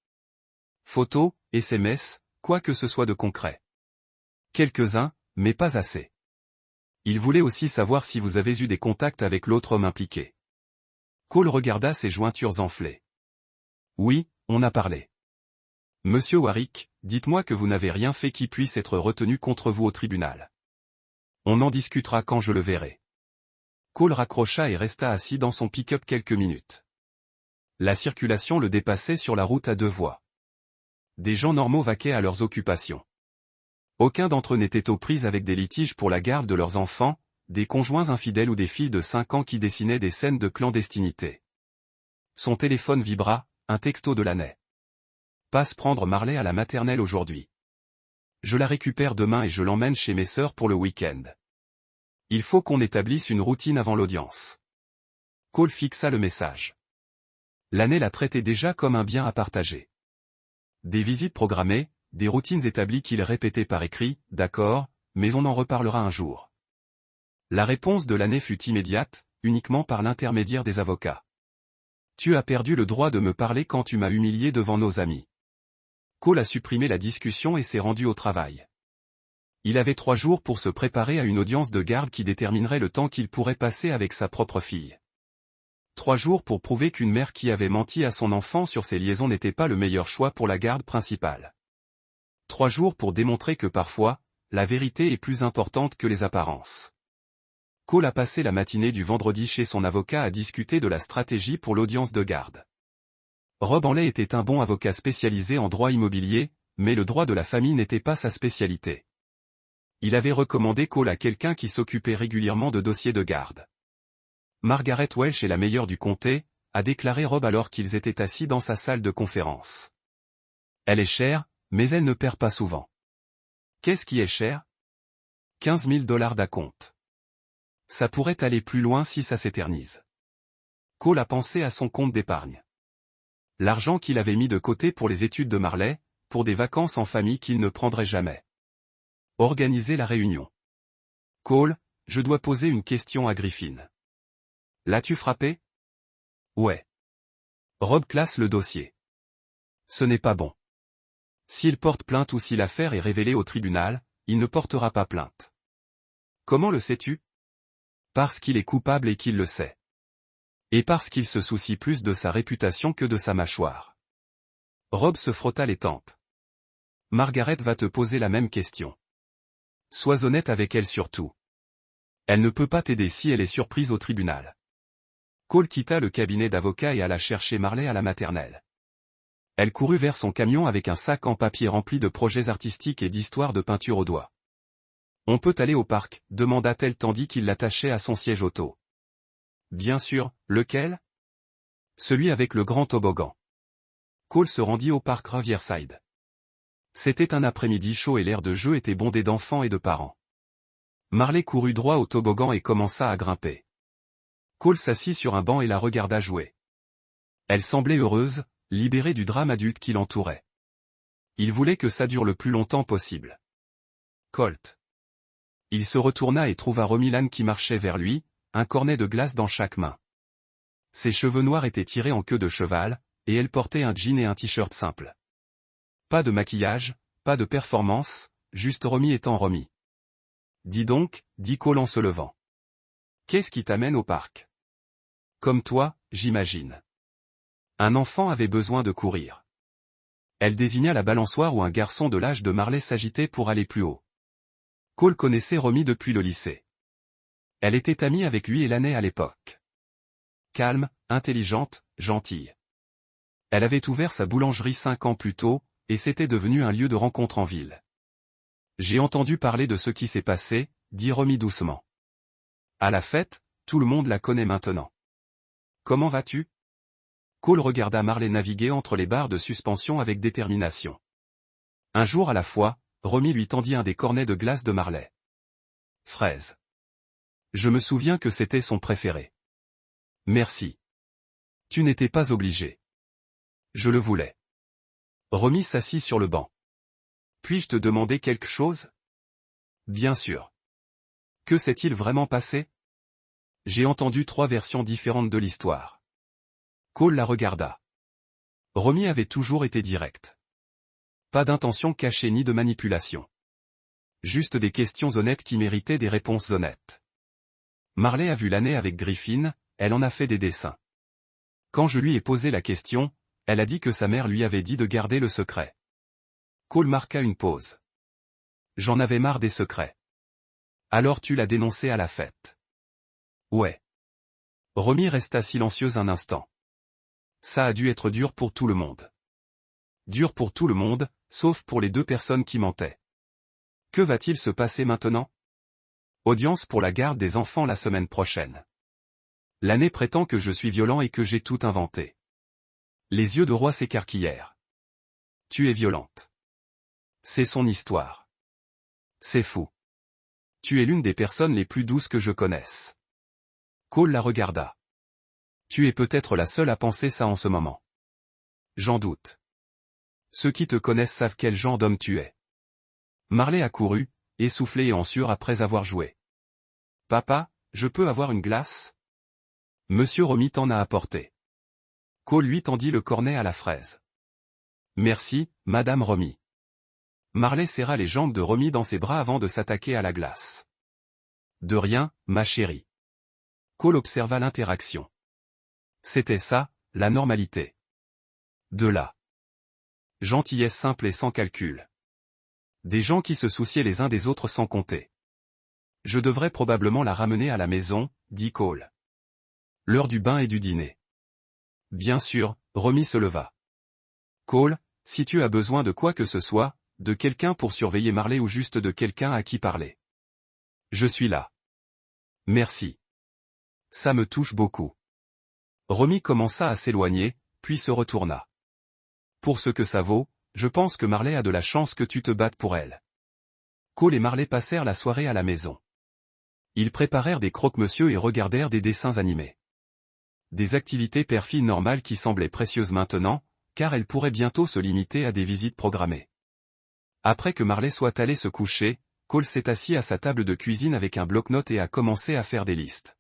Photos, SMS, quoi que ce soit de concret. Quelques-uns, mais pas assez. Il voulait aussi savoir si vous avez eu des contacts avec l'autre homme impliqué. Cole regarda ses jointures enflées. Oui, on a parlé. Monsieur Warwick, dites-moi que vous n'avez rien fait qui puisse être retenu contre vous au tribunal. On en discutera quand je le verrai. Cole raccrocha et resta assis dans son pick-up quelques minutes. La circulation le dépassait sur la route à 2 voies. Des gens normaux vaquaient à leurs occupations. Aucun d'entre eux n'était aux prises avec des litiges pour la garde de leurs enfants, des conjoints infidèles ou des filles de 5 ans qui dessinaient des scènes de clandestinité. Son téléphone vibra, un texto de l'année. Passe prendre Marley à la maternelle aujourd'hui. Je la récupère demain et je l'emmène chez mes sœurs pour le week-end. Il faut qu'on établisse une routine avant l'audience. Cole fixa le message. L'année la traitait déjà comme un bien à partager. Des visites programmées, des routines établies qu'il répétait par écrit, d'accord, mais on en reparlera un jour. La réponse de l'année fut immédiate, uniquement par l'intermédiaire des avocats. Tu as perdu le droit de me parler quand tu m'as humilié devant nos amis. Cole a supprimé la discussion et s'est rendu au travail. Il avait 3 jours pour se préparer à une audience de garde qui déterminerait le temps qu'il pourrait passer avec sa propre fille. 3 jours pour prouver qu'une mère qui avait menti à son enfant sur ses liaisons n'était pas le meilleur choix pour la garde principale. 3 jours pour démontrer que parfois, la vérité est plus importante que les apparences. Cole a passé la matinée du vendredi chez son avocat à discuter de la stratégie pour l'audience de garde. Rob Henley était un bon avocat spécialisé en droit immobilier, mais le droit de la famille n'était pas sa spécialité. Il avait recommandé Cole à quelqu'un qui s'occupait régulièrement de dossiers de garde. Margaret Welch est la meilleure du comté, a déclaré Rob alors qu'ils étaient assis dans sa salle de conférence. Elle est chère, mais elle ne perd pas souvent. Qu'est-ce qui est cher? 15 000 $ d'acompte. Ça pourrait aller plus loin si ça s'éternise. Cole a pensé à son compte d'épargne. L'argent qu'il avait mis de côté pour les études de Marley, pour des vacances en famille qu'il ne prendrait jamais. Organiser la réunion. Cole, je dois poser une question à Griffin. L'as-tu frappé? Ouais. Rob classe le dossier. Ce n'est pas bon. S'il porte plainte ou si l'affaire est révélée au tribunal, il ne portera pas plainte. Comment le sais-tu? Parce qu'il est coupable et qu'il le sait. Et parce qu'il se soucie plus de sa réputation que de sa mâchoire. Rob se frotta les tempes. Margaret va te poser la même question. Sois honnête avec elle surtout. Elle ne peut pas t'aider si elle est surprise au tribunal. Cole quitta le cabinet d'avocat et alla chercher Marley à la maternelle. Elle courut vers son camion avec un sac en papier rempli de projets artistiques et d'histoires de peinture au doigt. « On peut aller au parc ?» demanda-t-elle tandis qu'il l'attachait à son siège auto. « Bien sûr, lequel ?» « Celui avec le grand toboggan. » Cole se rendit au parc Riverside. C'était un après-midi chaud et l'air de jeu était bondé d'enfants et de parents. Marley courut droit au toboggan et commença à grimper. Cole s'assit sur un banc et la regarda jouer. Elle semblait heureuse, libérée du drame adulte qui l'entourait. Il voulait que ça dure le plus longtemps possible. Colt. Il se retourna et trouva Romy Lane qui marchait vers lui, un cornet de glace dans chaque main. Ses cheveux noirs étaient tirés en queue de cheval, et elle portait un jean et un t-shirt simple. Pas de maquillage, pas de performance, juste Romy étant Romy. « Dis donc, » dit Cole en se levant. « Qu'est-ce qui t'amène au parc ? » « Comme toi, j'imagine. » Un enfant avait besoin de courir. Elle désigna la balançoire où un garçon de l'âge de Marley s'agitait pour aller plus haut. Cole connaissait Romy depuis le lycée. Elle était amie avec lui et l'année à l'époque. Calme, intelligente, gentille. Elle avait ouvert sa boulangerie 5 ans plus tôt, et c'était devenu un lieu de rencontre en ville. « J'ai entendu parler de ce qui s'est passé, » dit Romy doucement. « À la fête, tout le monde la connaît maintenant. Comment vas-tu » Cole regarda Marley naviguer entre les barres de suspension avec détermination. Un jour à la fois, Romy lui tendit un des cornets de glace de Marley. Fraise. Je me souviens que c'était son préféré. Merci. Tu n'étais pas obligé. Je le voulais. Romy s'assit sur le banc. Puis-je te demander quelque chose ? Bien sûr. Que s'est-il vraiment passé ? J'ai entendu 3 versions différentes de l'histoire. Cole la regarda. Romy avait toujours été directe. Pas d'intention cachée ni de manipulation. Juste des questions honnêtes qui méritaient des réponses honnêtes. Marley a vu l'année avec Griffin, elle en a fait des dessins. Quand je lui ai posé la question, elle a dit que sa mère lui avait dit de garder le secret. Cole marqua une pause. J'en avais marre des secrets. Alors tu l'as dénoncé à la fête. Ouais. Romy resta silencieuse un instant. Ça a dû être dur pour tout le monde. Dur pour tout le monde, sauf pour les 2 personnes qui mentaient. Que va-t-il se passer maintenant ? Audience pour la garde des enfants la semaine prochaine. L'année prétend que je suis violent et que j'ai tout inventé. Les yeux de Roy s'écarquillèrent. Tu es violente. C'est son histoire. C'est fou. Tu es l'une des personnes les plus douces que je connaisse. Cole la regarda. Tu es peut-être la seule à penser ça en ce moment. J'en doute. Ceux qui te connaissent savent quel genre d'homme tu es. Marley accourut, essoufflée et en sueur après avoir joué. Papa, je peux avoir une glace ? Monsieur Romy t'en a apporté. Cole lui tendit le cornet à la fraise. Merci, Madame Romy. Marley serra les jambes de Romy dans ses bras avant de s'attaquer à la glace. De rien, ma chérie. Cole observa l'interaction. C'était ça, la normalité. De là. Gentillesse simple et sans calcul. Des gens qui se souciaient les uns des autres sans compter. Je devrais probablement la ramener à la maison, dit Cole. L'heure du bain et du dîner. Bien sûr, Romy se leva. Cole, si tu as besoin de quoi que ce soit, de quelqu'un pour surveiller Marley ou juste de quelqu'un à qui parler. Je suis là. Merci. Ça me touche beaucoup. Romy commença à s'éloigner, puis se retourna. Pour ce que ça vaut, je pense que Marley a de la chance que tu te battes pour elle. Cole et Marley passèrent la soirée à la maison. Ils préparèrent des croque-monsieur et regardèrent des dessins animés. Des activités père-fille normales qui semblaient précieuses maintenant, car elles pourraient bientôt se limiter à des visites programmées. Après que Marley soit allé se coucher, Cole s'est assis à sa table de cuisine avec un bloc-notes et a commencé à faire des listes.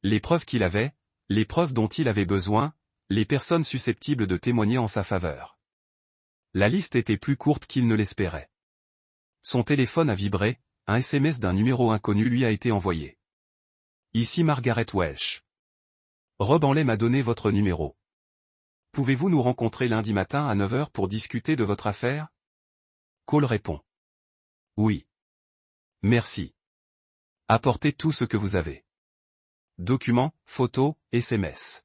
Les preuves qu'il avait, les preuves dont il avait besoin, les personnes susceptibles de témoigner en sa faveur. La liste était plus courte qu'il ne l'espérait. Son téléphone a vibré, un SMS d'un numéro inconnu lui a été envoyé. Ici Margaret Welch. Rob Henley m'a donné votre numéro. Pouvez-vous nous rencontrer lundi matin à 9 h pour discuter de votre affaire ? Cole répond. Oui. Merci. Apportez tout ce que vous avez. Documents, photos, SMS.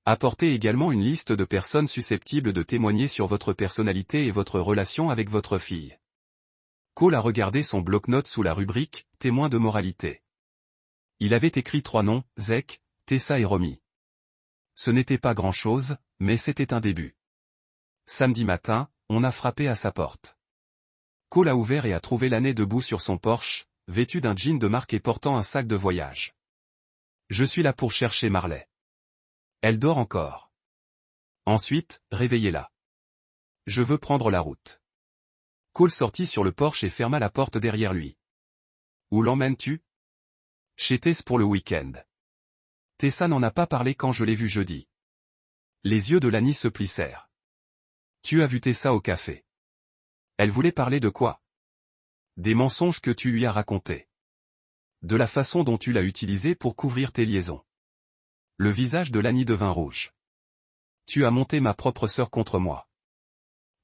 Apportez également une liste de personnes susceptibles de témoigner sur votre personnalité et votre relation avec votre fille. Cole a regardé son bloc-notes sous la rubrique « Témoins de moralité ». Il avait écrit 3 noms, Zek, Tessa et Romy. Ce n'était pas grand-chose, mais c'était un début. Samedi matin, on a frappé à sa porte. Cole a ouvert et a trouvé Laney debout sur son porche, vêtu d'un jean de marque et portant un sac de voyage. « Je suis là pour chercher Marley. Elle dort encore. Ensuite, réveillez-la. Je veux prendre la route. » Cole sortit sur le porche et ferma la porte derrière lui. « Où l'emmènes-tu » ? « Chez Tess pour le week-end. Tessa n'en a pas parlé quand je l'ai vue jeudi. » Les yeux de Laney se plissèrent. « Tu as vu Tessa au café. Elle voulait parler de quoi ? Des mensonges que tu lui as racontés. De la façon dont tu l'as utilisé pour couvrir tes liaisons. » Le visage de Laney devint rouge. « Tu as monté ma propre sœur contre moi.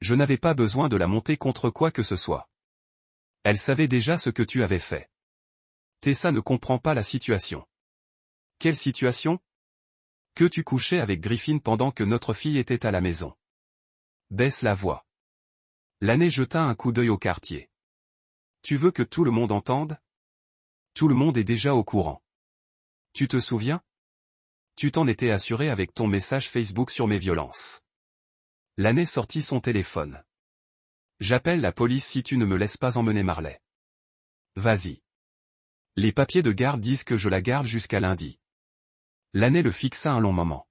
Je n'avais pas besoin de la monter contre quoi que ce soit. Elle savait déjà ce que tu avais fait. Tessa ne comprend pas la situation. » « Quelle situation ? Que tu couchais avec Griffin pendant que notre fille était à la maison. » Baisse la voix. Laney jeta un coup d'œil au quartier. « Tu veux que tout le monde entende ? Tout le monde est déjà au courant. Tu te souviens ? Tu t'en étais assuré avec ton message Facebook sur mes violences. » Laney sortit son téléphone. « J'appelle la police si tu ne me laisses pas emmener Marley. »« Vas-y. Les papiers de garde disent que je la garde jusqu'à lundi. » Laney le fixa un long moment.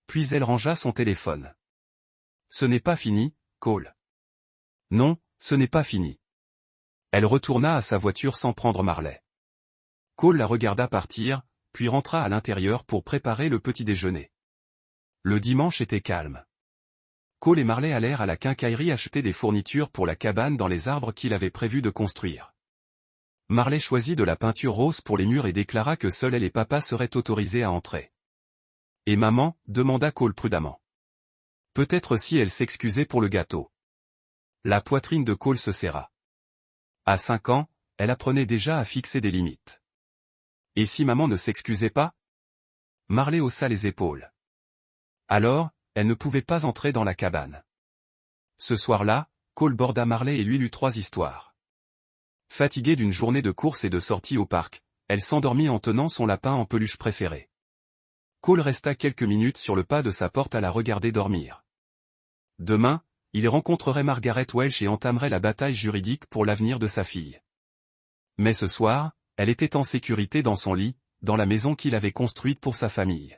Puis elle rangea son téléphone. « Ce n'est pas fini, Cole. »« Non, ce n'est pas fini. » Elle retourna à sa voiture sans prendre Marley. Cole la regarda partir, puis rentra à l'intérieur pour préparer le petit déjeuner. Le dimanche était calme. Cole et Marley allèrent à la quincaillerie acheter des fournitures pour la cabane dans les arbres qu'il avait prévu de construire. Marley choisit de la peinture rose pour les murs et déclara que seuls elle et papa seraient autorisés à entrer. « Et maman » demanda Cole prudemment. Peut-être si elle s'excusait pour le gâteau. La poitrine de Cole se serra. À 5 ans, elle apprenait déjà à fixer des limites. Et si maman ne s'excusait pas ? Marley haussa les épaules. Alors, elle ne pouvait pas entrer dans la cabane. Ce soir-là, Cole borda Marley et lui lut 3 histoires. Fatiguée d'une journée de course et de sortie au parc, elle s'endormit en tenant son lapin en peluche préféré. Cole resta quelques minutes sur le pas de sa porte à la regarder dormir. Demain, il rencontrerait Margaret Welch et entamerait la bataille juridique pour l'avenir de sa fille. Mais ce soir, elle était en sécurité dans son lit, dans la maison qu'il avait construite pour sa famille.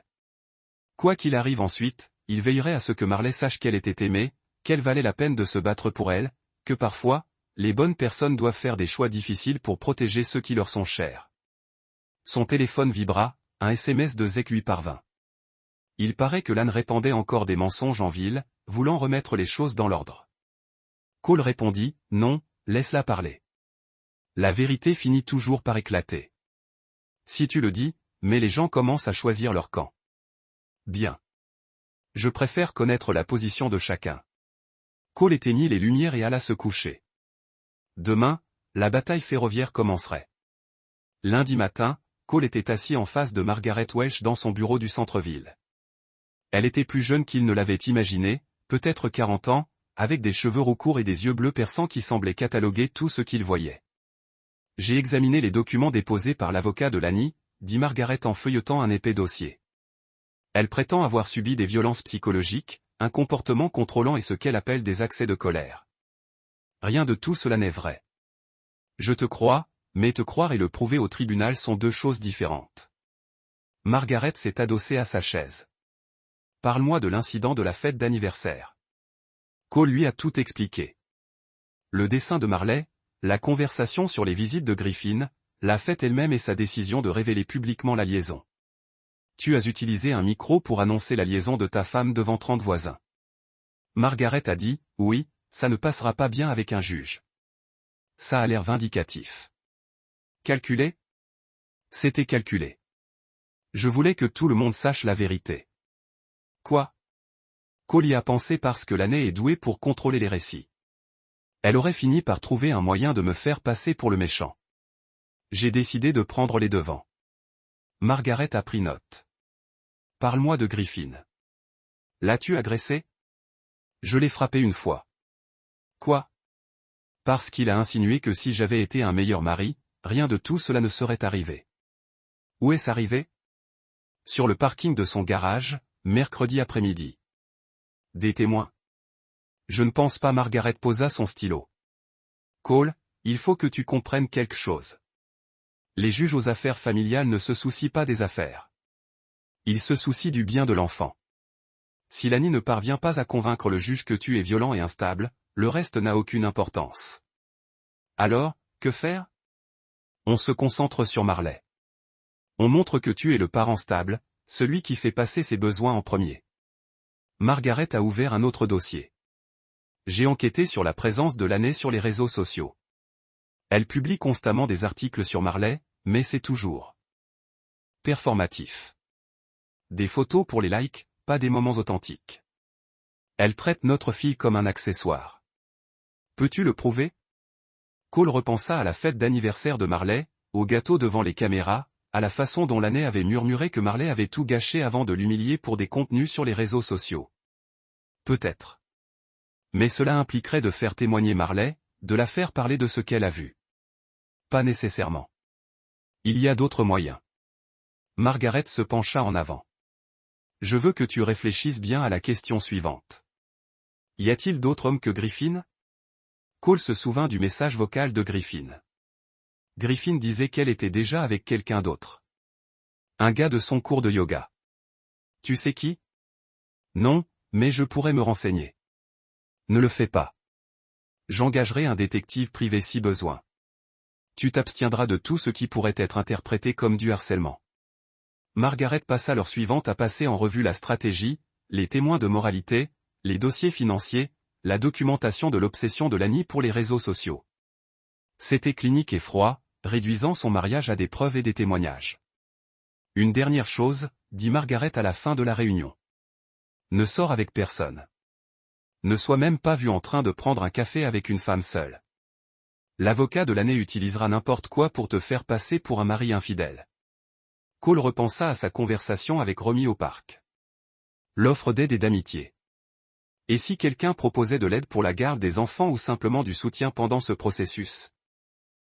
Quoi qu'il arrive ensuite, il veillerait à ce que Marley sache qu'elle était aimée, qu'elle valait la peine de se battre pour elle, que parfois, les bonnes personnes doivent faire des choix difficiles pour protéger ceux qui leur sont chers. Son téléphone vibra, un SMS de Zek lui parvint. Il paraît que Lan répandait encore des mensonges en ville, voulant remettre les choses dans l'ordre. Cole répondit, « Non, laisse-la parler. La vérité finit toujours par éclater. Si tu le dis, mais les gens commencent à choisir leur camp. Bien. Je préfère connaître la position de chacun. » Cole éteignit les lumières et alla se coucher. Demain, la bataille ferroviaire commencerait. Lundi matin, Cole était assis en face de Margaret Welch dans son bureau du centre-ville. Elle était plus jeune qu'il ne l'avait imaginé, peut-être 40 ans, avec des cheveux roux courts et des yeux bleus perçants qui semblaient cataloguer tout ce qu'il voyait. « J'ai examiné les documents déposés par l'avocat de Laney », dit Margaret en feuilletant un épais dossier. Elle prétend avoir subi des violences psychologiques, un comportement contrôlant et ce qu'elle appelle des accès de colère. Rien de tout cela n'est vrai. Je te crois, mais te croire et le prouver au tribunal sont 2 choses différentes. Margaret s'est adossée à sa chaise. Parle-moi de l'incident de la fête d'anniversaire. Cole lui a tout expliqué. Le dessin de Marley, la conversation sur les visites de Griffin, la fête elle-même et sa décision de révéler publiquement la liaison. Tu as utilisé un micro pour annoncer la liaison de ta femme devant 30 voisins. Margaret a dit, oui, ça ne passera pas bien avec un juge. Ça a l'air vindicatif. Calculé ? C'était calculé. Je voulais que tout le monde sache la vérité. Quoi ? Cole y a pensé parce que Laney est douée pour contrôler les récits. Elle aurait fini par trouver un moyen de me faire passer pour le méchant. J'ai décidé de prendre les devants. Margaret a pris note. Parle-moi de Griffin. L'as-tu agressé? Je l'ai frappé une fois. Quoi? Parce qu'il a insinué que si j'avais été un meilleur mari, rien de tout cela ne serait arrivé. Où est-ce arrivé? Sur le parking de son garage, mercredi après-midi. Des témoins? Je ne pense pas. Margaret posa son stylo. Cole, il faut que tu comprennes quelque chose. Les juges aux affaires familiales ne se soucient pas des affaires. Ils se soucient du bien de l'enfant. Si Lani ne parvient pas à convaincre le juge que tu es violent et instable, le reste n'a aucune importance. Alors, que faire? On se concentre sur Marley. On montre que tu es le parent stable, celui qui fait passer ses besoins en premier. Margaret a ouvert un autre dossier. J'ai enquêté sur la présence de Lani sur les réseaux sociaux. Elle publie constamment des articles sur Marley, mais c'est toujours performatif. Des photos pour les likes, pas des moments authentiques. Elle traite notre fille comme un accessoire. Peux-tu le prouver? Cole repensa à la fête d'anniversaire de Marley, au gâteau devant les caméras, à la façon dont Lani avait murmuré que Marley avait tout gâché avant de l'humilier pour des contenus sur les réseaux sociaux. Peut-être. Mais cela impliquerait de faire témoigner Marley, de la faire parler de ce qu'elle a vu. Pas nécessairement. Il y a d'autres moyens. Margaret se pencha en avant. Je veux que tu réfléchisses bien à la question suivante. Y a-t-il d'autres hommes que Griffin? Cole se souvint du message vocal de Griffin. Griffin disait qu'elle était déjà avec quelqu'un d'autre. Un gars de son cours de yoga. Tu sais qui? Non, mais je pourrais me renseigner. Ne le fais pas. J'engagerai un détective privé si besoin. Tu t'abstiendras de tout ce qui pourrait être interprété comme du harcèlement. Margaret passa l'heure suivante à passer en revue la stratégie, les témoins de moralité, les dossiers financiers, la documentation de l'obsession de Lani pour les réseaux sociaux. C'était clinique et froid, réduisant son mariage à des preuves et des témoignages. Une dernière chose, dit Margaret à la fin de la réunion. Ne sors avec personne. Ne sois même pas vu en train de prendre un café avec une femme seule. L'avocat de Lani utilisera n'importe quoi pour te faire passer pour un mari infidèle. Cole repensa à sa conversation avec Romy au parc. L'offre d'aide et d'amitié. Et si quelqu'un proposait de l'aide pour la garde des enfants ou simplement du soutien pendant ce processus?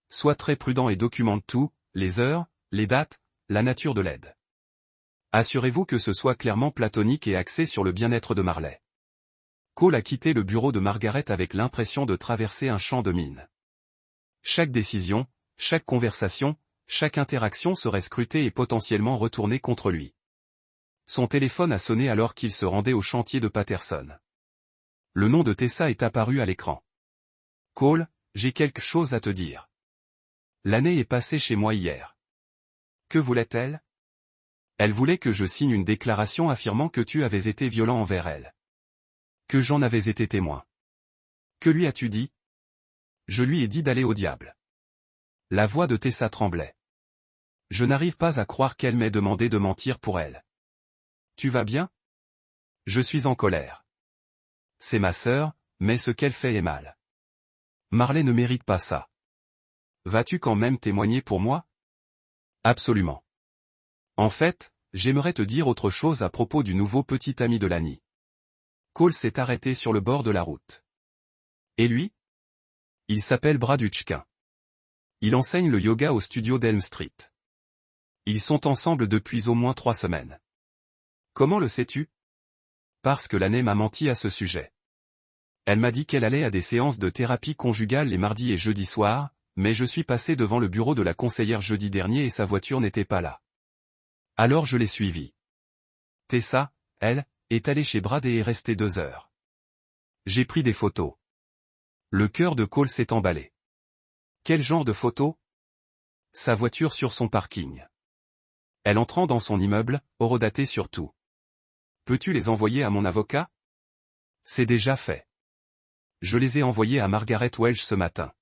Sois très prudent et documente tout, les heures, les dates, la nature de l'aide. Assurez-vous que ce soit clairement platonique et axé sur le bien-être de Marley. Cole a quitté le bureau de Margaret avec l'impression de traverser un champ de mines. Chaque décision, chaque conversation, chaque interaction serait scrutée et potentiellement retournée contre lui. Son téléphone a sonné alors qu'il se rendait au chantier de Patterson. Le nom de Tessa est apparu à l'écran. Cole, j'ai quelque chose à te dire. Lani est passée chez moi hier. Que voulait-elle? Elle voulait que je signe une déclaration affirmant que tu avais été violent envers elle. Que j'en avais été témoin. Que lui as-tu dit? Je lui ai dit d'aller au diable. La voix de Tessa tremblait. Je n'arrive pas à croire qu'elle m'ait demandé de mentir pour elle. Tu vas bien? Je suis en colère. C'est ma sœur, mais ce qu'elle fait est mal. Marley ne mérite pas ça. Vas-tu quand même témoigner pour moi? Absolument. En fait, j'aimerais te dire autre chose à propos du nouveau petit ami de Lani. Cole s'est arrêté sur le bord de la route. Et lui? Il s'appelle Brad Hutchkin. Il enseigne le yoga au studio d'Elm Street. Ils sont ensemble depuis au moins 3 semaines. Comment le sais-tu? Parce que Lani m'a menti à ce sujet. Elle m'a dit qu'elle allait à des séances de thérapie conjugale les mardis et jeudis soirs, mais je suis passé devant le bureau de la conseillère jeudi dernier et sa voiture n'était pas là. Alors je l'ai suivie. Tessa, elle, est allée chez Brad et est restée 2 heures. J'ai pris des photos. Le cœur de Cole s'est emballé. Quel genre de photos? Sa voiture sur son parking. Elle entrant dans son immeuble, horodatée surtout. Peux-tu les envoyer à mon avocat? C'est déjà fait. Je les ai envoyés à Margaret Welch ce matin.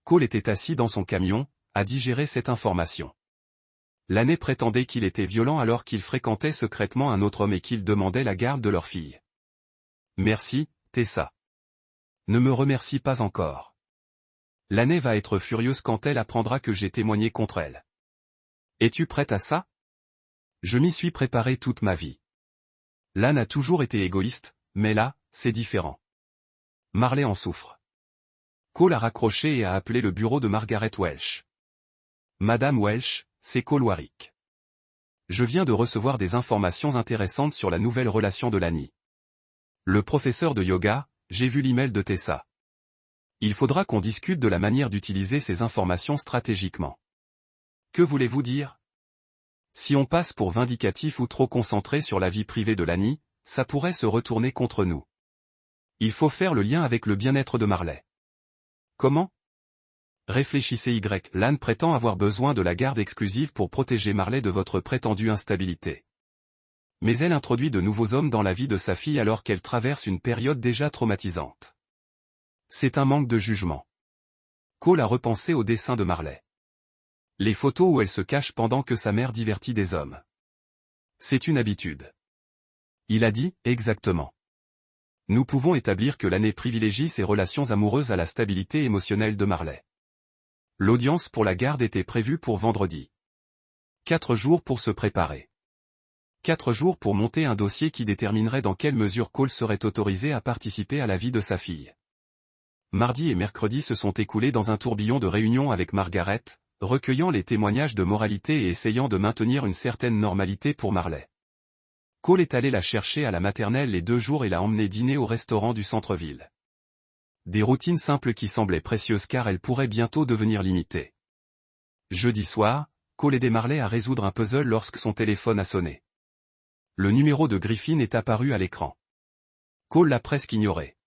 Cole était assis dans son camion, à digérer cette information. Lani prétendait qu'il était violent alors qu'il fréquentait secrètement un autre homme et qu'il demandait la garde de leur fille. Merci, Tessa. Ne me remercie pas encore. L'année va être furieuse quand elle apprendra que j'ai témoigné contre elle. Es-tu prête à ça? Je m'y suis préparé toute ma vie. Lan a toujours été égoïste, mais là, c'est différent. Marley en souffre. Cole a raccroché et a appelé le bureau de Margaret Welch. Madame Welch, c'est Cole Warwick. Je viens de recevoir des informations intéressantes sur la nouvelle relation de Lani. Le professeur de yoga, j'ai vu l'email de Tessa. Il faudra qu'on discute de la manière d'utiliser ces informations stratégiquement. Que voulez-vous dire? Si on passe pour vindicatif ou trop concentré sur la vie privée de Lani, ça pourrait se retourner contre nous. Il faut faire le lien avec le bien-être de Marley. Comment? Réfléchissez Y. Lan prétend avoir besoin de la garde exclusive pour protéger Marley de votre prétendue instabilité. Mais elle introduit de nouveaux hommes dans la vie de sa fille alors qu'elle traverse une période déjà traumatisante. C'est un manque de jugement. Cole a repensé au dessin de Marley. Les photos où elle se cache pendant que sa mère divertit des hommes. C'est une habitude. Il a dit, exactement. Nous pouvons établir que l'année privilégie ses relations amoureuses à la stabilité émotionnelle de Marley. L'audience pour la garde était prévue pour vendredi. 4 jours pour se préparer. 4 jours pour monter un dossier qui déterminerait dans quelle mesure Cole serait autorisé à participer à la vie de sa fille. Mardi et mercredi se sont écoulés dans un tourbillon de réunions avec Margaret, recueillant les témoignages de moralité et essayant de maintenir une certaine normalité pour Marley. Cole est allé la chercher à la maternelle les 2 jours et l'a emmenée dîner au restaurant du centre-ville. Des routines simples qui semblaient précieuses car elles pourraient bientôt devenir limitées. Jeudi soir, Cole aidait Marley à résoudre un puzzle lorsque son téléphone a sonné. Le numéro de Griffin est apparu à l'écran. Cole l'a presque ignoré.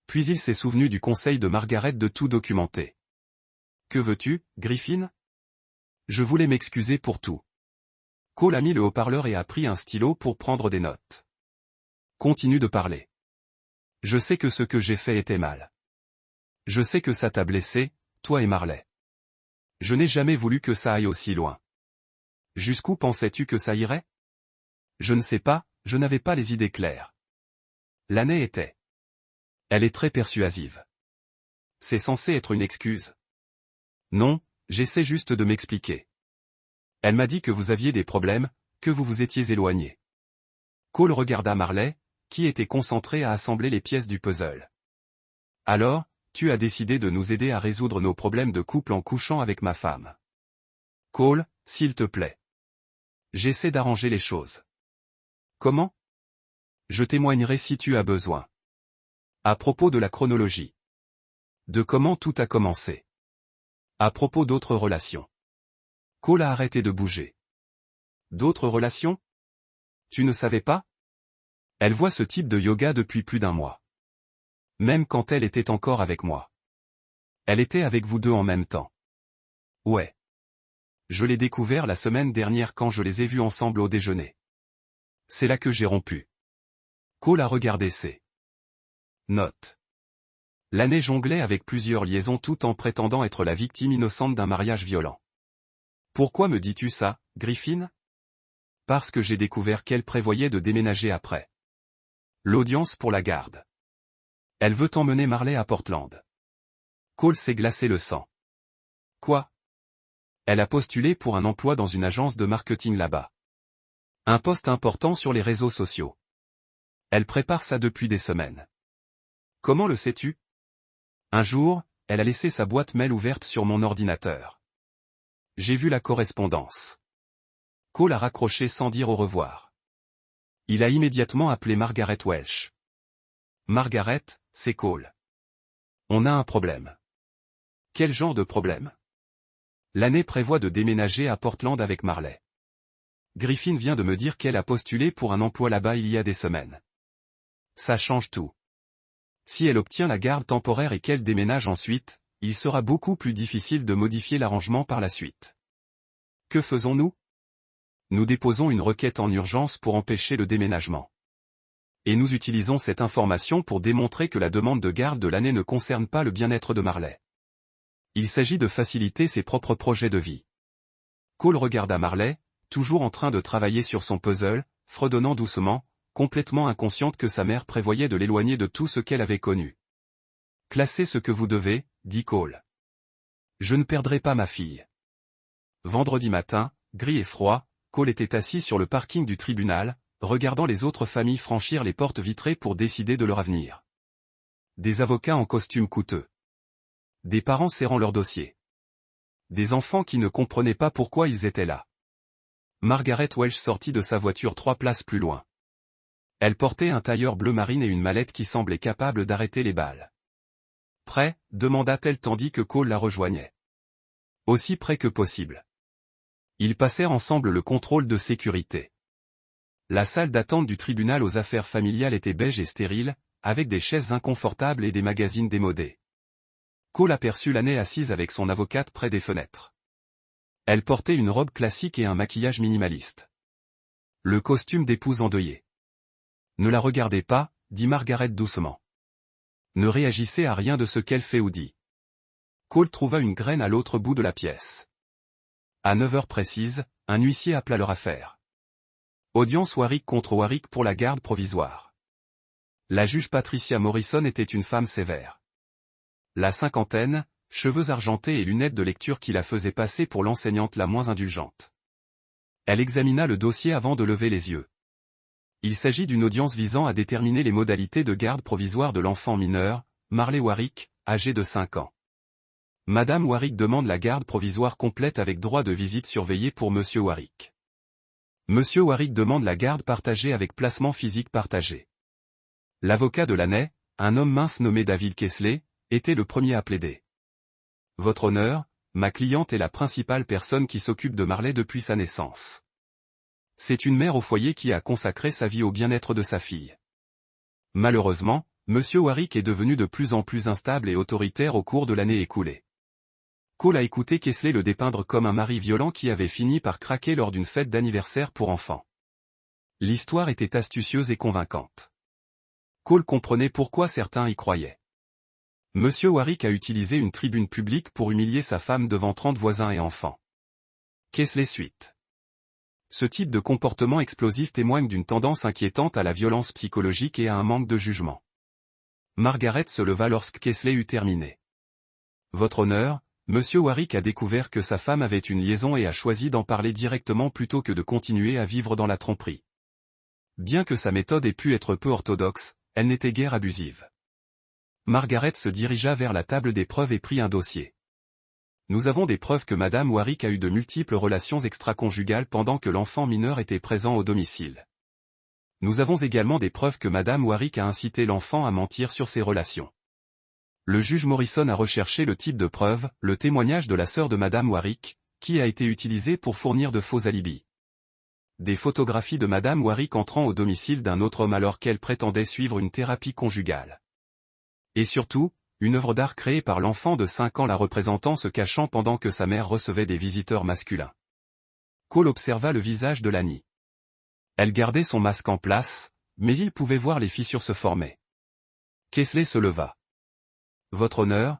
Puis il s'est souvenu du conseil de Margaret de tout documenter. Que veux-tu, Griffin? Je voulais m'excuser pour tout. Cole a mis le haut-parleur et a pris un stylo pour prendre des notes. Continue de parler. Je sais que ce que j'ai fait était mal. Je sais que ça t'a blessé, toi et Marley. Je n'ai jamais voulu que ça aille aussi loin. Jusqu'où pensais-tu que ça irait? Je ne sais pas, je n'avais pas les idées claires. L'année était. Elle est très persuasive. C'est censé être une excuse. Non, j'essaie juste de m'expliquer. Elle m'a dit que vous aviez des problèmes, que vous vous étiez éloigné. Cole regarda Marley, qui était concentré à assembler les pièces du puzzle. Alors, tu as décidé de nous aider à résoudre nos problèmes de couple en couchant avec ma femme. Cole, s'il te plaît. J'essaie d'arranger les choses. Comment? Je témoignerai si tu as besoin. À propos de la chronologie. De comment tout a commencé. À propos d'autres relations. Cole a arrêté de bouger. D'autres relations? Tu ne savais pas? Elle voit ce type de yoga depuis plus d'1 mois. Même quand elle était encore avec moi. Elle était avec vous deux en même temps. Ouais. Je l'ai découvert la semaine dernière quand je les ai vus ensemble au déjeuner. C'est là que j'ai rompu. Cole a regardé ses notes. L'année jonglait avec plusieurs liaisons tout en prétendant être la victime innocente d'un mariage violent. Pourquoi me dis-tu ça, Griffin? Parce que j'ai découvert qu'elle prévoyait de déménager après. L'audience pour la garde. Elle veut emmener Marley à Portland. Cole s'est glacé le sang. Quoi? Elle a postulé pour un emploi dans une agence de marketing là-bas. Un poste important sur les réseaux sociaux. Elle prépare ça depuis des semaines. Comment le sais-tu? Un jour, elle a laissé sa boîte mail ouverte sur mon ordinateur. J'ai vu la correspondance. Cole a raccroché sans dire au revoir. Il a immédiatement appelé Margaret Welch. Margaret, c'est Cole. On a un problème. Quel genre de problème? L'année prévoit de déménager à Portland avec Marley. Griffin vient de me dire qu'elle a postulé pour un emploi là-bas il y a des semaines. Ça change tout. Si elle obtient la garde temporaire et qu'elle déménage ensuite, il sera beaucoup plus difficile de modifier l'arrangement par la suite. Que faisons-nous? Nous déposons une requête en urgence pour empêcher le déménagement. Et nous utilisons cette information pour démontrer que la demande de garde de l'année ne concerne pas le bien-être de Marley. Il s'agit de faciliter ses propres projets de vie. Cole regarda Marley, toujours en train de travailler sur son puzzle, fredonnant doucement, complètement inconsciente que sa mère prévoyait de l'éloigner de tout ce qu'elle avait connu. Classez ce que vous devez, dit Cole. Je ne perdrai pas ma fille. Vendredi matin, gris et froid, Cole était assis sur le parking du tribunal, regardant les autres familles franchir les portes vitrées pour décider de leur avenir. Des avocats en costume coûteux. Des parents serrant leur dossier. Des enfants qui ne comprenaient pas pourquoi ils étaient là. Margaret Welch sortit de sa voiture 3 places plus loin. Elle portait un tailleur bleu marine et une mallette qui semblait capable d'arrêter les balles. Prêt, demanda-t-elle tandis que Cole la rejoignait. Aussi près que possible. Ils passèrent ensemble le contrôle de sécurité. La salle d'attente du tribunal aux affaires familiales était beige et stérile, avec des chaises inconfortables et des magazines démodés. Cole aperçut Laney assise avec son avocate près des fenêtres. Elle portait une robe classique et un maquillage minimaliste. Le costume d'épouse endeuillée. Ne la regardez pas, dit Margaret doucement. Ne réagissez à rien de ce qu'elle fait ou dit. Cole trouva une graine à l'autre bout de la pièce. À 9 heures précises, un huissier appela leur affaire. Audience Warwick contre Warwick pour la garde provisoire. La juge Patricia Morrison était une femme sévère. La cinquantaine, cheveux argentés et lunettes de lecture qui la faisaient passer pour l'enseignante la moins indulgente. Elle examina le dossier avant de lever les yeux. Il s'agit d'une audience visant à déterminer les modalités de garde provisoire de l'enfant mineur, Marley Warwick, âgé de 5 ans. Madame Warwick demande la garde provisoire complète avec droit de visite surveillée pour Monsieur Warwick. Monsieur Warwick demande la garde partagée avec placement physique partagé. L'avocat de Laney, un homme mince nommé David Kesley, était le premier à plaider. Votre honneur, ma cliente est la principale personne qui s'occupe de Marley depuis sa naissance. C'est une mère au foyer qui a consacré sa vie au bien-être de sa fille. Malheureusement, Monsieur Warwick est devenu de plus en plus instable et autoritaire au cours de l'année écoulée. Cole a écouté Kesley le dépeindre comme un mari violent qui avait fini par craquer lors d'une fête d'anniversaire pour enfants. L'histoire était astucieuse et convaincante. Cole comprenait pourquoi certains y croyaient. Monsieur Warwick a utilisé une tribune publique pour humilier sa femme devant 30 voisins et enfants. Kesley suite. Ce type de comportement explosif témoigne d'une tendance inquiétante à la violence psychologique et à un manque de jugement. Margaret se leva lorsque Kesley eut terminé. Votre honneur, Monsieur Warwick a découvert que sa femme avait une liaison et a choisi d'en parler directement plutôt que de continuer à vivre dans la tromperie. Bien que sa méthode ait pu être peu orthodoxe, elle n'était guère abusive. Margaret se dirigea vers la table des preuves et prit un dossier. Nous avons des preuves que Madame Warwick a eu de multiples relations extra-conjugales pendant que l'enfant mineur était présent au domicile. Nous avons également des preuves que Madame Warwick a incité l'enfant à mentir sur ses relations. Le juge Morrison a recherché le type de preuve, le témoignage de la sœur de Madame Warwick, qui a été utilisé pour fournir de faux alibis. Des photographies de Madame Warwick entrant au domicile d'un autre homme alors qu'elle prétendait suivre une thérapie conjugale. Et surtout, une œuvre d'art créée par l'enfant de 5 ans la représentant se cachant pendant que sa mère recevait des visiteurs masculins. Cole observa le visage de Lanny. Elle gardait son masque en place, mais il pouvait voir les fissures se former. Kesley se leva. Votre honneur,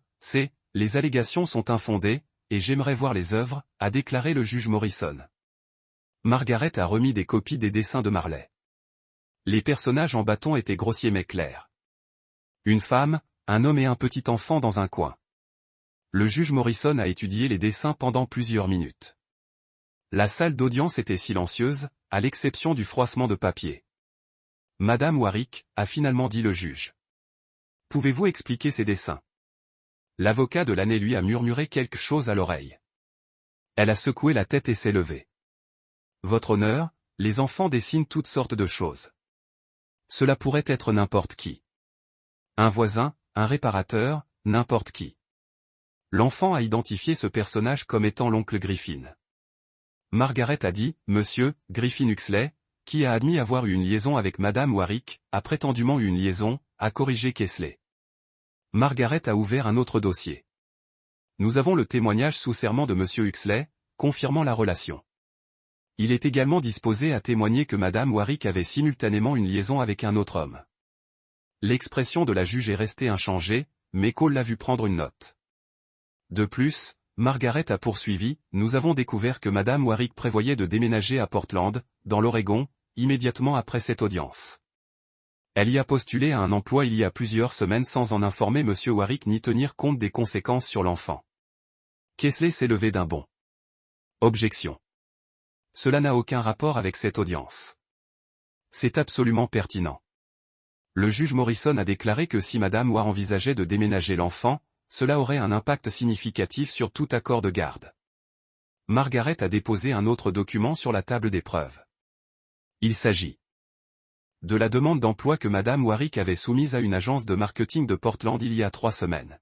les allégations sont infondées, et j'aimerais voir les œuvres, a déclaré le juge Morrison. Margaret a remis des copies des dessins de Marley. Les personnages en bâton étaient grossiers mais clairs. Une femme, un homme et un petit enfant dans un coin. Le juge Morrison a étudié les dessins pendant plusieurs minutes. La salle d'audience était silencieuse, à l'exception du froissement de papier. Madame Warwick, a finalement dit le juge. Pouvez-vous expliquer ces dessins? L'avocat de Laney lui a murmuré quelque chose à l'oreille. Elle a secoué la tête et s'est levée. Votre honneur, les enfants dessinent toutes sortes de choses. Cela pourrait être n'importe qui. Un voisin, un réparateur, n'importe qui. L'enfant a identifié ce personnage comme étant l'oncle Griffin. Margaret a dit, Monsieur Griffin Huxley, qui a admis avoir eu une liaison avec Madame Warwick, a prétendument eu une liaison, a corrigé Kesley. Margaret a ouvert un autre dossier. Nous avons le témoignage sous serment de Monsieur Huxley, confirmant la relation. Il est également disposé à témoigner que Madame Warwick avait simultanément une liaison avec un autre homme. L'expression de la juge est restée inchangée, mais Cole l'a vu prendre une note. De plus, Margaret a poursuivi, nous avons découvert que Madame Warwick prévoyait de déménager à Portland, dans l'Oregon, immédiatement après cette audience. Elle y a postulé à un emploi il y a plusieurs semaines sans en informer Monsieur Warwick ni tenir compte des conséquences sur l'enfant. Kingsley s'est levé d'un bond. Objection. Cela n'a aucun rapport avec cette audience. C'est absolument pertinent. Le juge Morrison a déclaré que si Madame Ware envisageait de déménager l'enfant, cela aurait un impact significatif sur tout accord de garde. Margaret a déposé un autre document sur la table des preuves. Il s'agit de la demande d'emploi que Madame Warwick avait soumise à une agence de marketing de Portland il y a 3 semaines.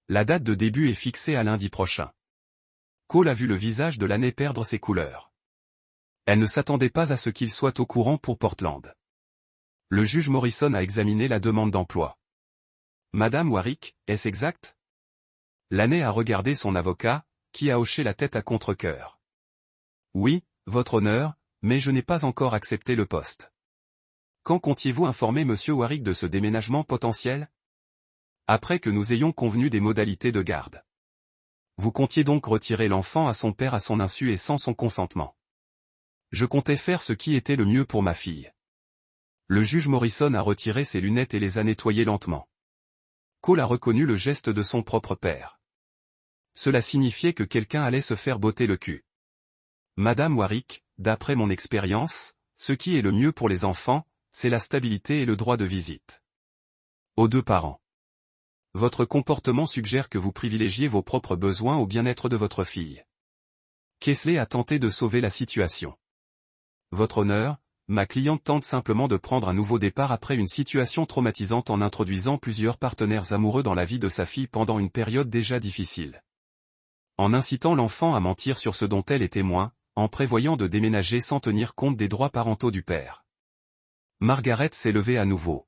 La date de début est fixée à lundi prochain. Cole a vu le visage de l'année perdre ses couleurs. Elle ne s'attendait pas à ce qu'il soit au courant pour Portland. Le juge Morrison a examiné la demande d'emploi. Madame Warwick, est-ce exact? L'année a regardé son avocat, qui a hoché la tête à contre-cœur. Oui, votre honneur, mais je n'ai pas encore accepté le poste. Quand comptiez-vous informer monsieur Warwick de ce déménagement potentiel? Après que nous ayons convenu des modalités de garde. Vous comptiez donc retirer l'enfant à son père à son insu et sans son consentement. Je comptais faire ce qui était le mieux pour ma fille. Le juge Morrison a retiré ses lunettes et les a nettoyées lentement. Cole a reconnu le geste de son propre père. Cela signifiait que quelqu'un allait se faire botter le cul. Madame Warwick, d'après mon expérience, ce qui est le mieux pour les enfants, c'est la stabilité et le droit de visite. Aux 2 parents. Votre comportement suggère que vous privilégiez vos propres besoins au bien-être de votre fille. Kingsley a tenté de sauver la situation. Votre honneur, ma cliente tente simplement de prendre un nouveau départ après une situation traumatisante en introduisant plusieurs partenaires amoureux dans la vie de sa fille pendant une période déjà difficile. En incitant l'enfant à mentir sur ce dont elle est témoin, en prévoyant de déménager sans tenir compte des droits parentaux du père. Margaret s'est levée à nouveau.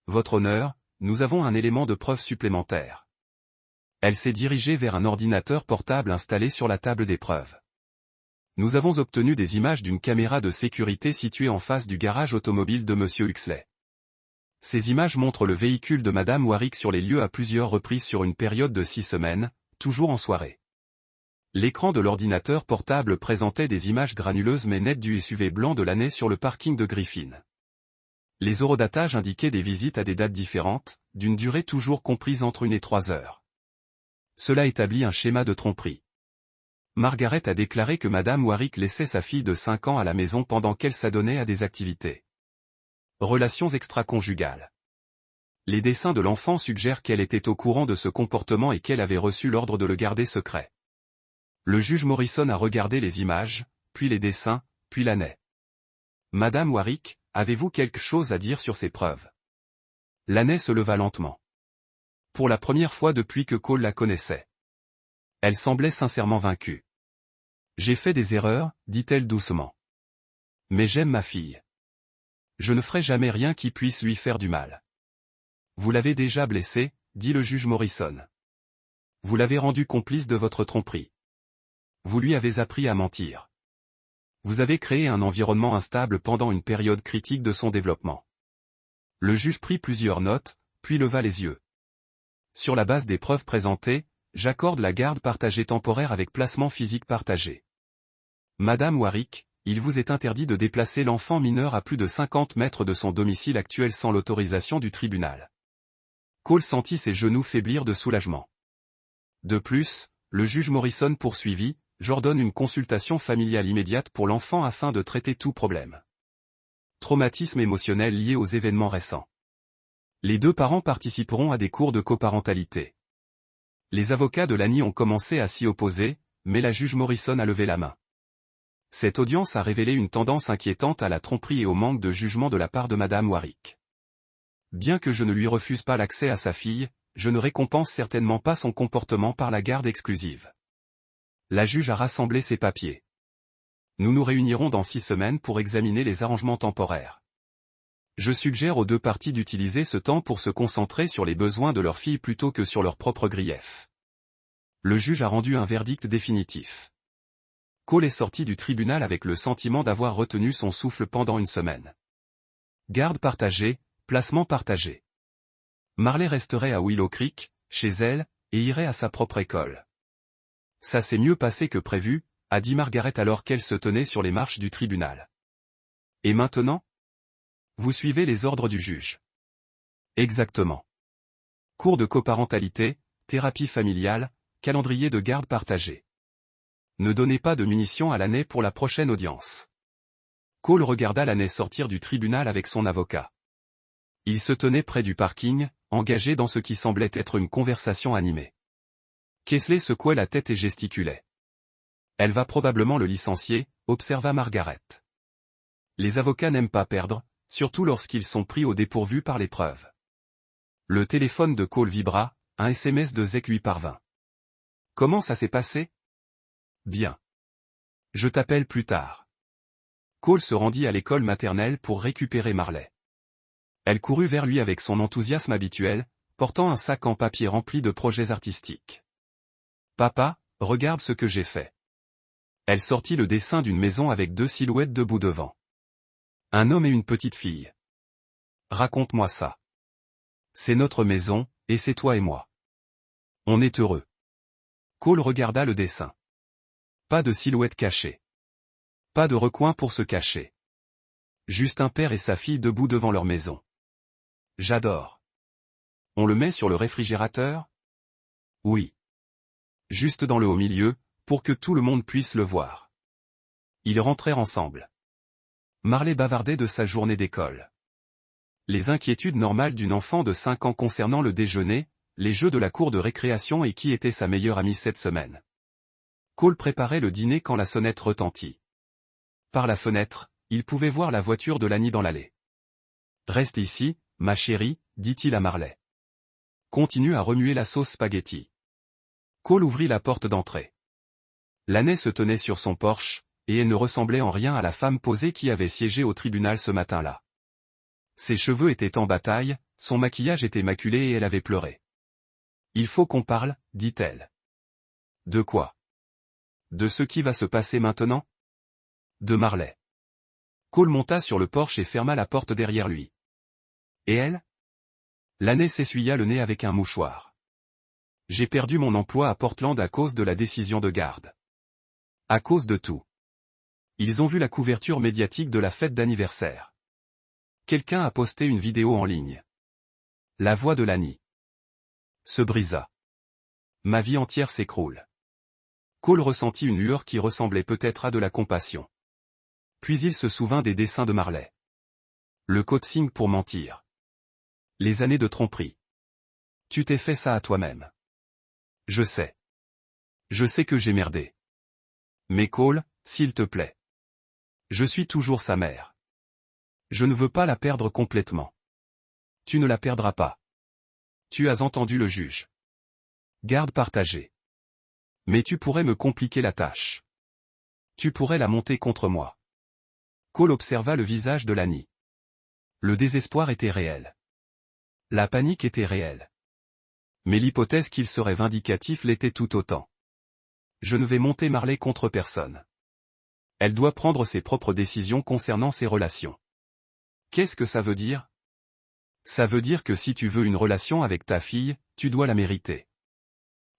Votre honneur, nous avons un élément de preuve supplémentaire. Elle s'est dirigée vers un ordinateur portable installé sur la table des preuves. Nous avons obtenu des images d'une caméra de sécurité située en face du garage automobile de monsieur Huxley. Ces images montrent le véhicule de Madame Warwick sur les lieux à plusieurs reprises sur une période de 6 semaines, toujours en soirée. L'écran de l'ordinateur portable présentait des images granuleuses mais nettes du SUV blanc de l'année sur le parking de Griffin. Les horodatages indiquaient des visites à des dates différentes, d'une durée toujours comprise entre 1 et 3 heures. Cela établit un schéma de tromperie. Margaret a déclaré que Madame Warwick laissait sa fille de 5 ans à la maison pendant qu'elle s'adonnait à des activités. Relations extra-conjugales. Les dessins de l'enfant suggèrent qu'elle était au courant de ce comportement et qu'elle avait reçu l'ordre de le garder secret. Le juge Morrison a regardé les images, puis les dessins, puis l'année. Madame Warwick, avez-vous quelque chose à dire sur ces preuves? L'année se leva lentement. Pour la première fois depuis que Cole la connaissait. Elle semblait sincèrement vaincue. J'ai fait des erreurs, dit-elle doucement. Mais j'aime ma fille. Je ne ferai jamais rien qui puisse lui faire du mal. Vous l'avez déjà blessée, dit le juge Morrison. Vous l'avez rendue complice de votre tromperie. Vous lui avez appris à mentir. Vous avez créé un environnement instable pendant une période critique de son développement. Le juge prit plusieurs notes, puis leva les yeux. Sur la base des preuves présentées, j'accorde la garde partagée temporaire avec placement physique partagé. Madame Warwick, il vous est interdit de déplacer l'enfant mineur à plus de 50 mètres de son domicile actuel sans l'autorisation du tribunal. Cole sentit ses genoux faiblir de soulagement. De plus, le juge Morrison poursuivit, j'ordonne une consultation familiale immédiate pour l'enfant afin de traiter tout problème. Traumatisme émotionnel lié aux événements récents. Les 2 parents participeront à des cours de coparentalité. Les avocats de Lani ont commencé à s'y opposer, mais la juge Morrison a levé la main. Cette audience a révélé une tendance inquiétante à la tromperie et au manque de jugement de la part de Madame Warwick. Bien que je ne lui refuse pas l'accès à sa fille, je ne récompense certainement pas son comportement par la garde exclusive. La juge a rassemblé ses papiers. Nous nous réunirons dans 6 semaines pour examiner les arrangements temporaires. Je suggère aux 2 parties d'utiliser ce temps pour se concentrer sur les besoins de leur fille plutôt que sur leurs propres griefs. Le juge a rendu un verdict définitif. Cole est sorti du tribunal avec le sentiment d'avoir retenu son souffle pendant une semaine. Garde partagée, placement partagé. Marley resterait à Willow Creek, chez elle, et irait à sa propre école. Ça s'est mieux passé que prévu, a dit Margaret alors qu'elle se tenait sur les marches du tribunal. Et maintenant? Vous suivez les ordres du juge. Exactement. Cours de coparentalité, thérapie familiale, calendrier de garde partagé. Ne donnez pas de munitions à l'année pour la prochaine audience. Cole regarda l'année sortir du tribunal avec son avocat. Il se tenait près du parking, engagé dans ce qui semblait être une conversation animée. Kesley secouait la tête et gesticulait. Elle va probablement le licencier, observa Margaret. Les avocats n'aiment pas perdre, surtout lorsqu'ils sont pris au dépourvu par les preuves. Le téléphone de Cole vibra, un SMS de Zek lui parvint. Comment ça s'est passé? Bien. Je t'appelle plus tard. Cole se rendit à l'école maternelle pour récupérer Marley. Elle courut vers lui avec son enthousiasme habituel, portant un sac en papier rempli de projets artistiques. Papa, regarde ce que j'ai fait. Elle sortit le dessin d'une maison avec 2 silhouettes debout devant. Un homme et une petite fille. Raconte-moi ça. C'est notre maison, et c'est toi et moi. On est heureux. Cole regarda le dessin. Pas de silhouette cachée. Pas de recoin pour se cacher. Juste un père et sa fille debout devant leur maison. J'adore. On le met sur le réfrigérateur? Oui. Juste dans le haut milieu, pour que tout le monde puisse le voir. Ils rentrèrent ensemble. Marley bavardait de sa journée d'école. Les inquiétudes normales d'une enfant de 5 ans concernant le déjeuner, les jeux de la cour de récréation et qui était sa meilleure amie cette semaine. Cole préparait le dîner quand la sonnette retentit. Par la fenêtre, il pouvait voir la voiture de Lani dans l'allée. « Reste ici, ma chérie, dit-il à Marley. Continue à remuer la sauce spaghetti. » Cole ouvrit la porte d'entrée. Lani se tenait sur son porche, et elle ne ressemblait en rien à la femme posée qui avait siégé au tribunal ce matin-là. Ses cheveux étaient en bataille, son maquillage était maculé et elle avait pleuré. « Il faut qu'on parle, dit-elle. »« De quoi? De ce qui va se passer maintenant? » De Marley. Cole monta sur le porche et ferma la porte derrière lui. Et elle? Lani s'essuya le nez avec un mouchoir. J'ai perdu mon emploi à Portland à cause de la décision de garde. À cause de tout. Ils ont vu la couverture médiatique de la fête d'anniversaire. Quelqu'un a posté une vidéo en ligne. La voix de Lani se brisa. Ma vie entière s'écroule. Cole ressentit une lueur qui ressemblait peut-être à de la compassion. Puis il se souvint des dessins de Marley. Le coaching pour mentir. Les années de tromperie. Tu t'es fait ça à toi-même. Je sais. Je sais que j'ai merdé. Mais Cole, s'il te plaît. Je suis toujours sa mère. Je ne veux pas la perdre complètement. Tu ne la perdras pas. Tu as entendu le juge. Garde partagée. Mais tu pourrais me compliquer la tâche. Tu pourrais la monter contre moi. Cole observa le visage de Lani. Le désespoir était réel. La panique était réelle. Mais l'hypothèse qu'il serait vindicatif l'était tout autant. Je ne vais monter Marley contre personne. Elle doit prendre ses propres décisions concernant ses relations. Qu'est-ce que ça veut dire? Ça veut dire que si tu veux une relation avec ta fille, tu dois la mériter.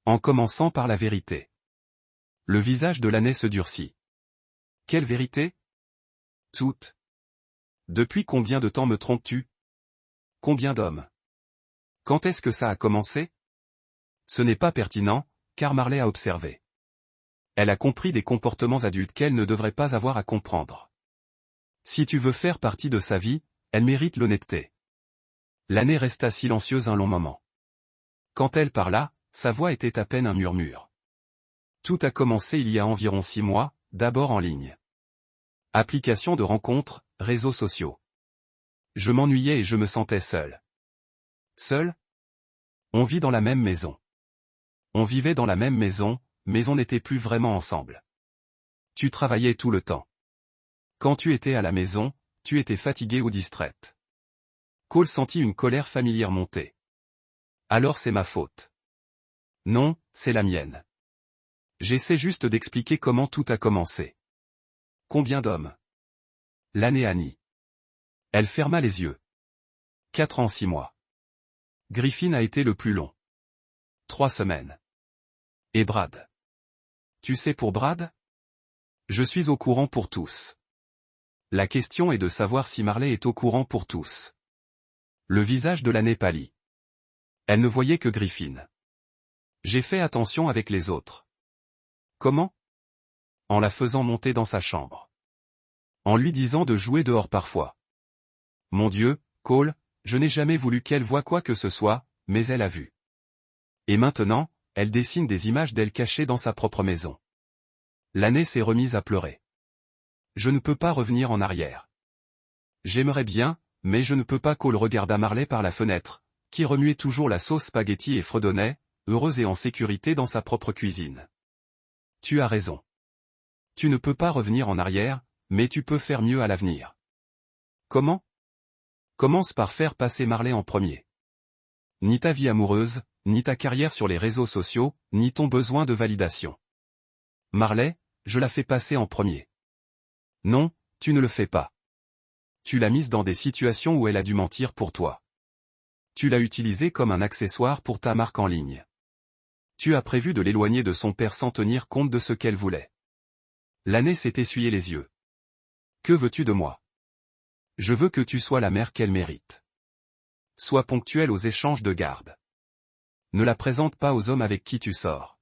En commençant par la vérité. Le visage de Lani se durcit. Quelle vérité? Toute. Depuis combien de temps me trompes-tu? Combien d'hommes? Quand est-ce que ça a commencé? Ce n'est pas pertinent, car Marley a observé. Elle a compris des comportements adultes qu'elle ne devrait pas avoir à comprendre. Si tu veux faire partie de sa vie, elle mérite l'honnêteté. Lani resta silencieuse un long moment. Quand elle parla, sa voix était à peine un murmure. Tout a commencé il y a environ 6 mois, d'abord en ligne. Application de rencontres, réseaux sociaux. Je m'ennuyais et je me sentais seul. Seul? On vit dans la même maison. On vivait dans la même maison, mais on n'était plus vraiment ensemble. Tu travaillais tout le temps. Quand tu étais à la maison, tu étais fatiguée ou distraite. Cole sentit une colère familière monter. Alors c'est ma faute. Non, c'est la mienne. J'essaie juste d'expliquer comment tout a commencé. Combien d'hommes? Lani Annie. Elle ferma les yeux. 4 ans 6 mois. Griffin a été le plus long. 3 semaines. Et Brad? Tu sais pour Brad? Je suis au courant pour tous. La question est de savoir si Marley est au courant pour tous. Le visage de Lani pâlit. Elle ne voyait que Griffin. J'ai fait attention avec les autres. Comment? En la faisant monter dans sa chambre. En lui disant de jouer dehors parfois. Mon Dieu, Cole, je n'ai jamais voulu qu'elle voie quoi que ce soit, mais elle a vu. Et maintenant, elle dessine des images d'elle cachées dans sa propre maison. L'année s'est remise à pleurer. Je ne peux pas revenir en arrière. J'aimerais bien, mais je ne peux pas. Cole regarda Marley par la fenêtre, qui remuait toujours la sauce spaghetti et fredonnait, heureuse et en sécurité dans sa propre cuisine. Tu as raison. Tu ne peux pas revenir en arrière, mais tu peux faire mieux à l'avenir. Comment? Commence par faire passer Marley en premier. Ni ta vie amoureuse, ni ta carrière sur les réseaux sociaux, ni ton besoin de validation. Marley, je la fais passer en premier. Non, tu ne le fais pas. Tu l'as mise dans des situations où elle a dû mentir pour toi. Tu l'as utilisée comme un accessoire pour ta marque en ligne. Tu as prévu de l'éloigner de son père sans tenir compte de ce qu'elle voulait. L'année s'est essuyé les yeux. Que veux-tu de moi? Je veux que tu sois la mère qu'elle mérite. Sois ponctuelle aux échanges de garde. Ne la présente pas aux hommes avec qui tu sors.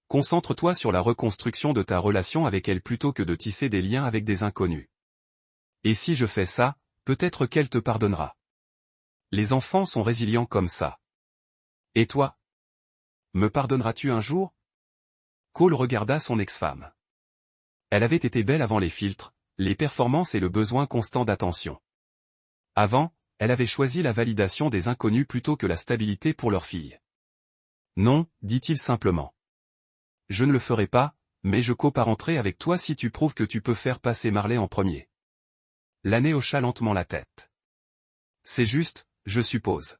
Concentre-toi sur la reconstruction de ta relation avec elle plutôt que de tisser des liens avec des inconnus. Et si je fais ça, peut-être qu'elle te pardonnera. Les enfants sont résilients comme ça. Et toi? Me pardonneras-tu un jour? Cole regarda son ex-femme. Elle avait été belle avant les filtres, les performances et le besoin constant d'attention. Avant, elle avait choisi la validation des inconnus plutôt que la stabilité pour leur fille. Non, dit-il simplement. Je ne le ferai pas, mais je coparenterai avec toi si tu prouves que tu peux faire passer Marley en premier. L'année hocha lentement la tête. C'est juste, je suppose.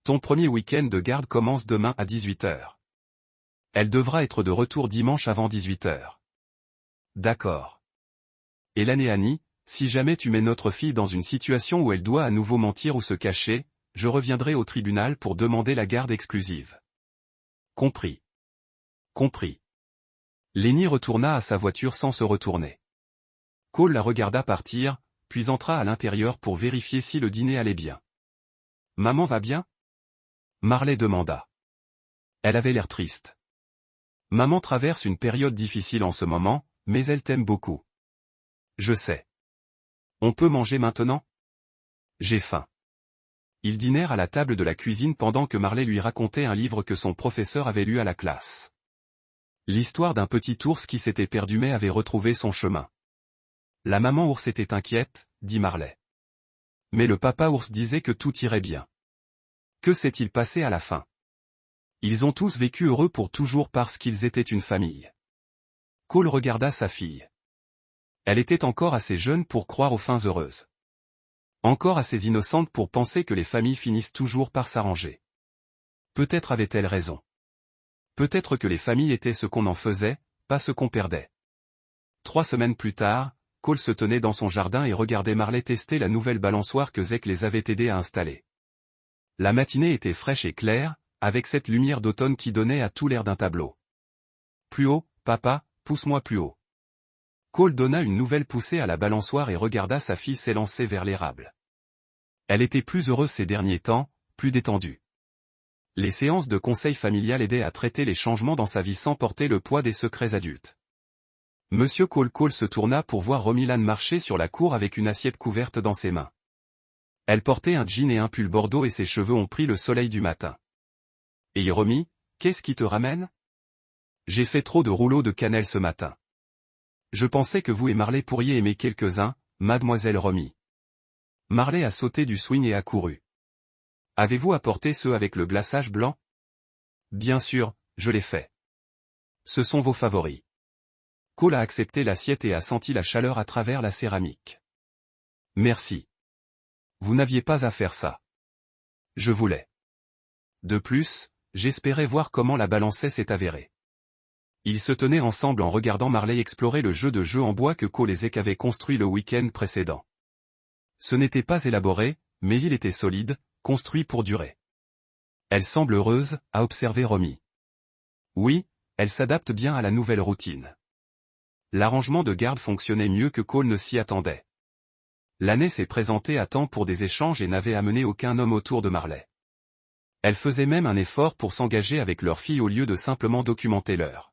Ton premier week-end de garde commence demain à 18h. Elle devra être de retour dimanche avant 18h. D'accord. Et l'année Annie, si jamais tu mets notre fille dans une situation où elle doit à nouveau mentir ou se cacher, je reviendrai au tribunal pour demander la garde exclusive. Compris. Compris. Lenny retourna à sa voiture sans se retourner. Cole la regarda partir, puis entra à l'intérieur pour vérifier si le dîner allait bien. Maman va bien? Marley demanda. Elle avait l'air triste. Maman traverse une période difficile en ce moment, mais elle t'aime beaucoup. Je sais. On peut manger maintenant? J'ai faim. Ils dînèrent à la table de la cuisine pendant que Marley lui racontait un livre que son professeur avait lu à la classe. L'histoire d'un petit ours qui s'était perdu mais avait retrouvé son chemin. La maman ours était inquiète, dit Marley. Mais le papa ours disait que tout irait bien. Que s'est-il passé à la fin? Ils ont tous vécu heureux pour toujours parce qu'ils étaient une famille. Cole regarda sa fille. Elle était encore assez jeune pour croire aux fins heureuses. Encore assez innocente pour penser que les familles finissent toujours par s'arranger. Peut-être avait-elle raison. Peut-être que les familles étaient ce qu'on en faisait, pas ce qu'on perdait. 3 semaines plus tard, Cole se tenait dans son jardin et regardait Marley tester la nouvelle balançoire que Zach les avait aidés à installer. La matinée était fraîche et claire, avec cette lumière d'automne qui donnait à tout l'air d'un tableau. Plus haut, papa, pousse-moi plus haut. Cole donna une nouvelle poussée à la balançoire et regarda sa fille s'élancer vers l'érable. Elle était plus heureuse ces derniers temps, plus détendue. Les séances de conseil familial aidaient à traiter les changements dans sa vie sans porter le poids des secrets adultes. Monsieur Cole se tourna pour voir Romilan marcher sur la cour avec une assiette couverte dans ses mains. Elle portait un jean et un pull bordeaux et ses cheveux ont pris le soleil du matin. Et Romy, qu'est-ce qui te ramène? J'ai fait trop de rouleaux de cannelle ce matin. Je pensais que vous et Marley pourriez aimer quelques-uns, mademoiselle Romy. Marley a sauté du swing et a couru. Avez-vous apporté ceux avec le glaçage blanc? Bien sûr, je l'ai fait. Ce sont vos favoris. Cole a accepté l'assiette et a senti la chaleur à travers la céramique. Merci. Vous n'aviez pas à faire ça. Je voulais. De plus, j'espérais voir comment la balancée s'est avérée. Ils se tenaient ensemble en regardant Marley explorer le jeu de jeu en bois que Cole et Zach avaient construit le week-end précédent. Ce n'était pas élaboré, mais il était solide, construit pour durer. Elle semble heureuse, a observé Romy. Oui, elle s'adapte bien à la nouvelle routine. L'arrangement de garde fonctionnait mieux que Cole ne s'y attendait. L'année s'est présentée à temps pour des échanges et n'avait amené aucun homme autour de Marley. Elles faisaient même un effort pour s'engager avec leur fille au lieu de simplement documenter l'heure.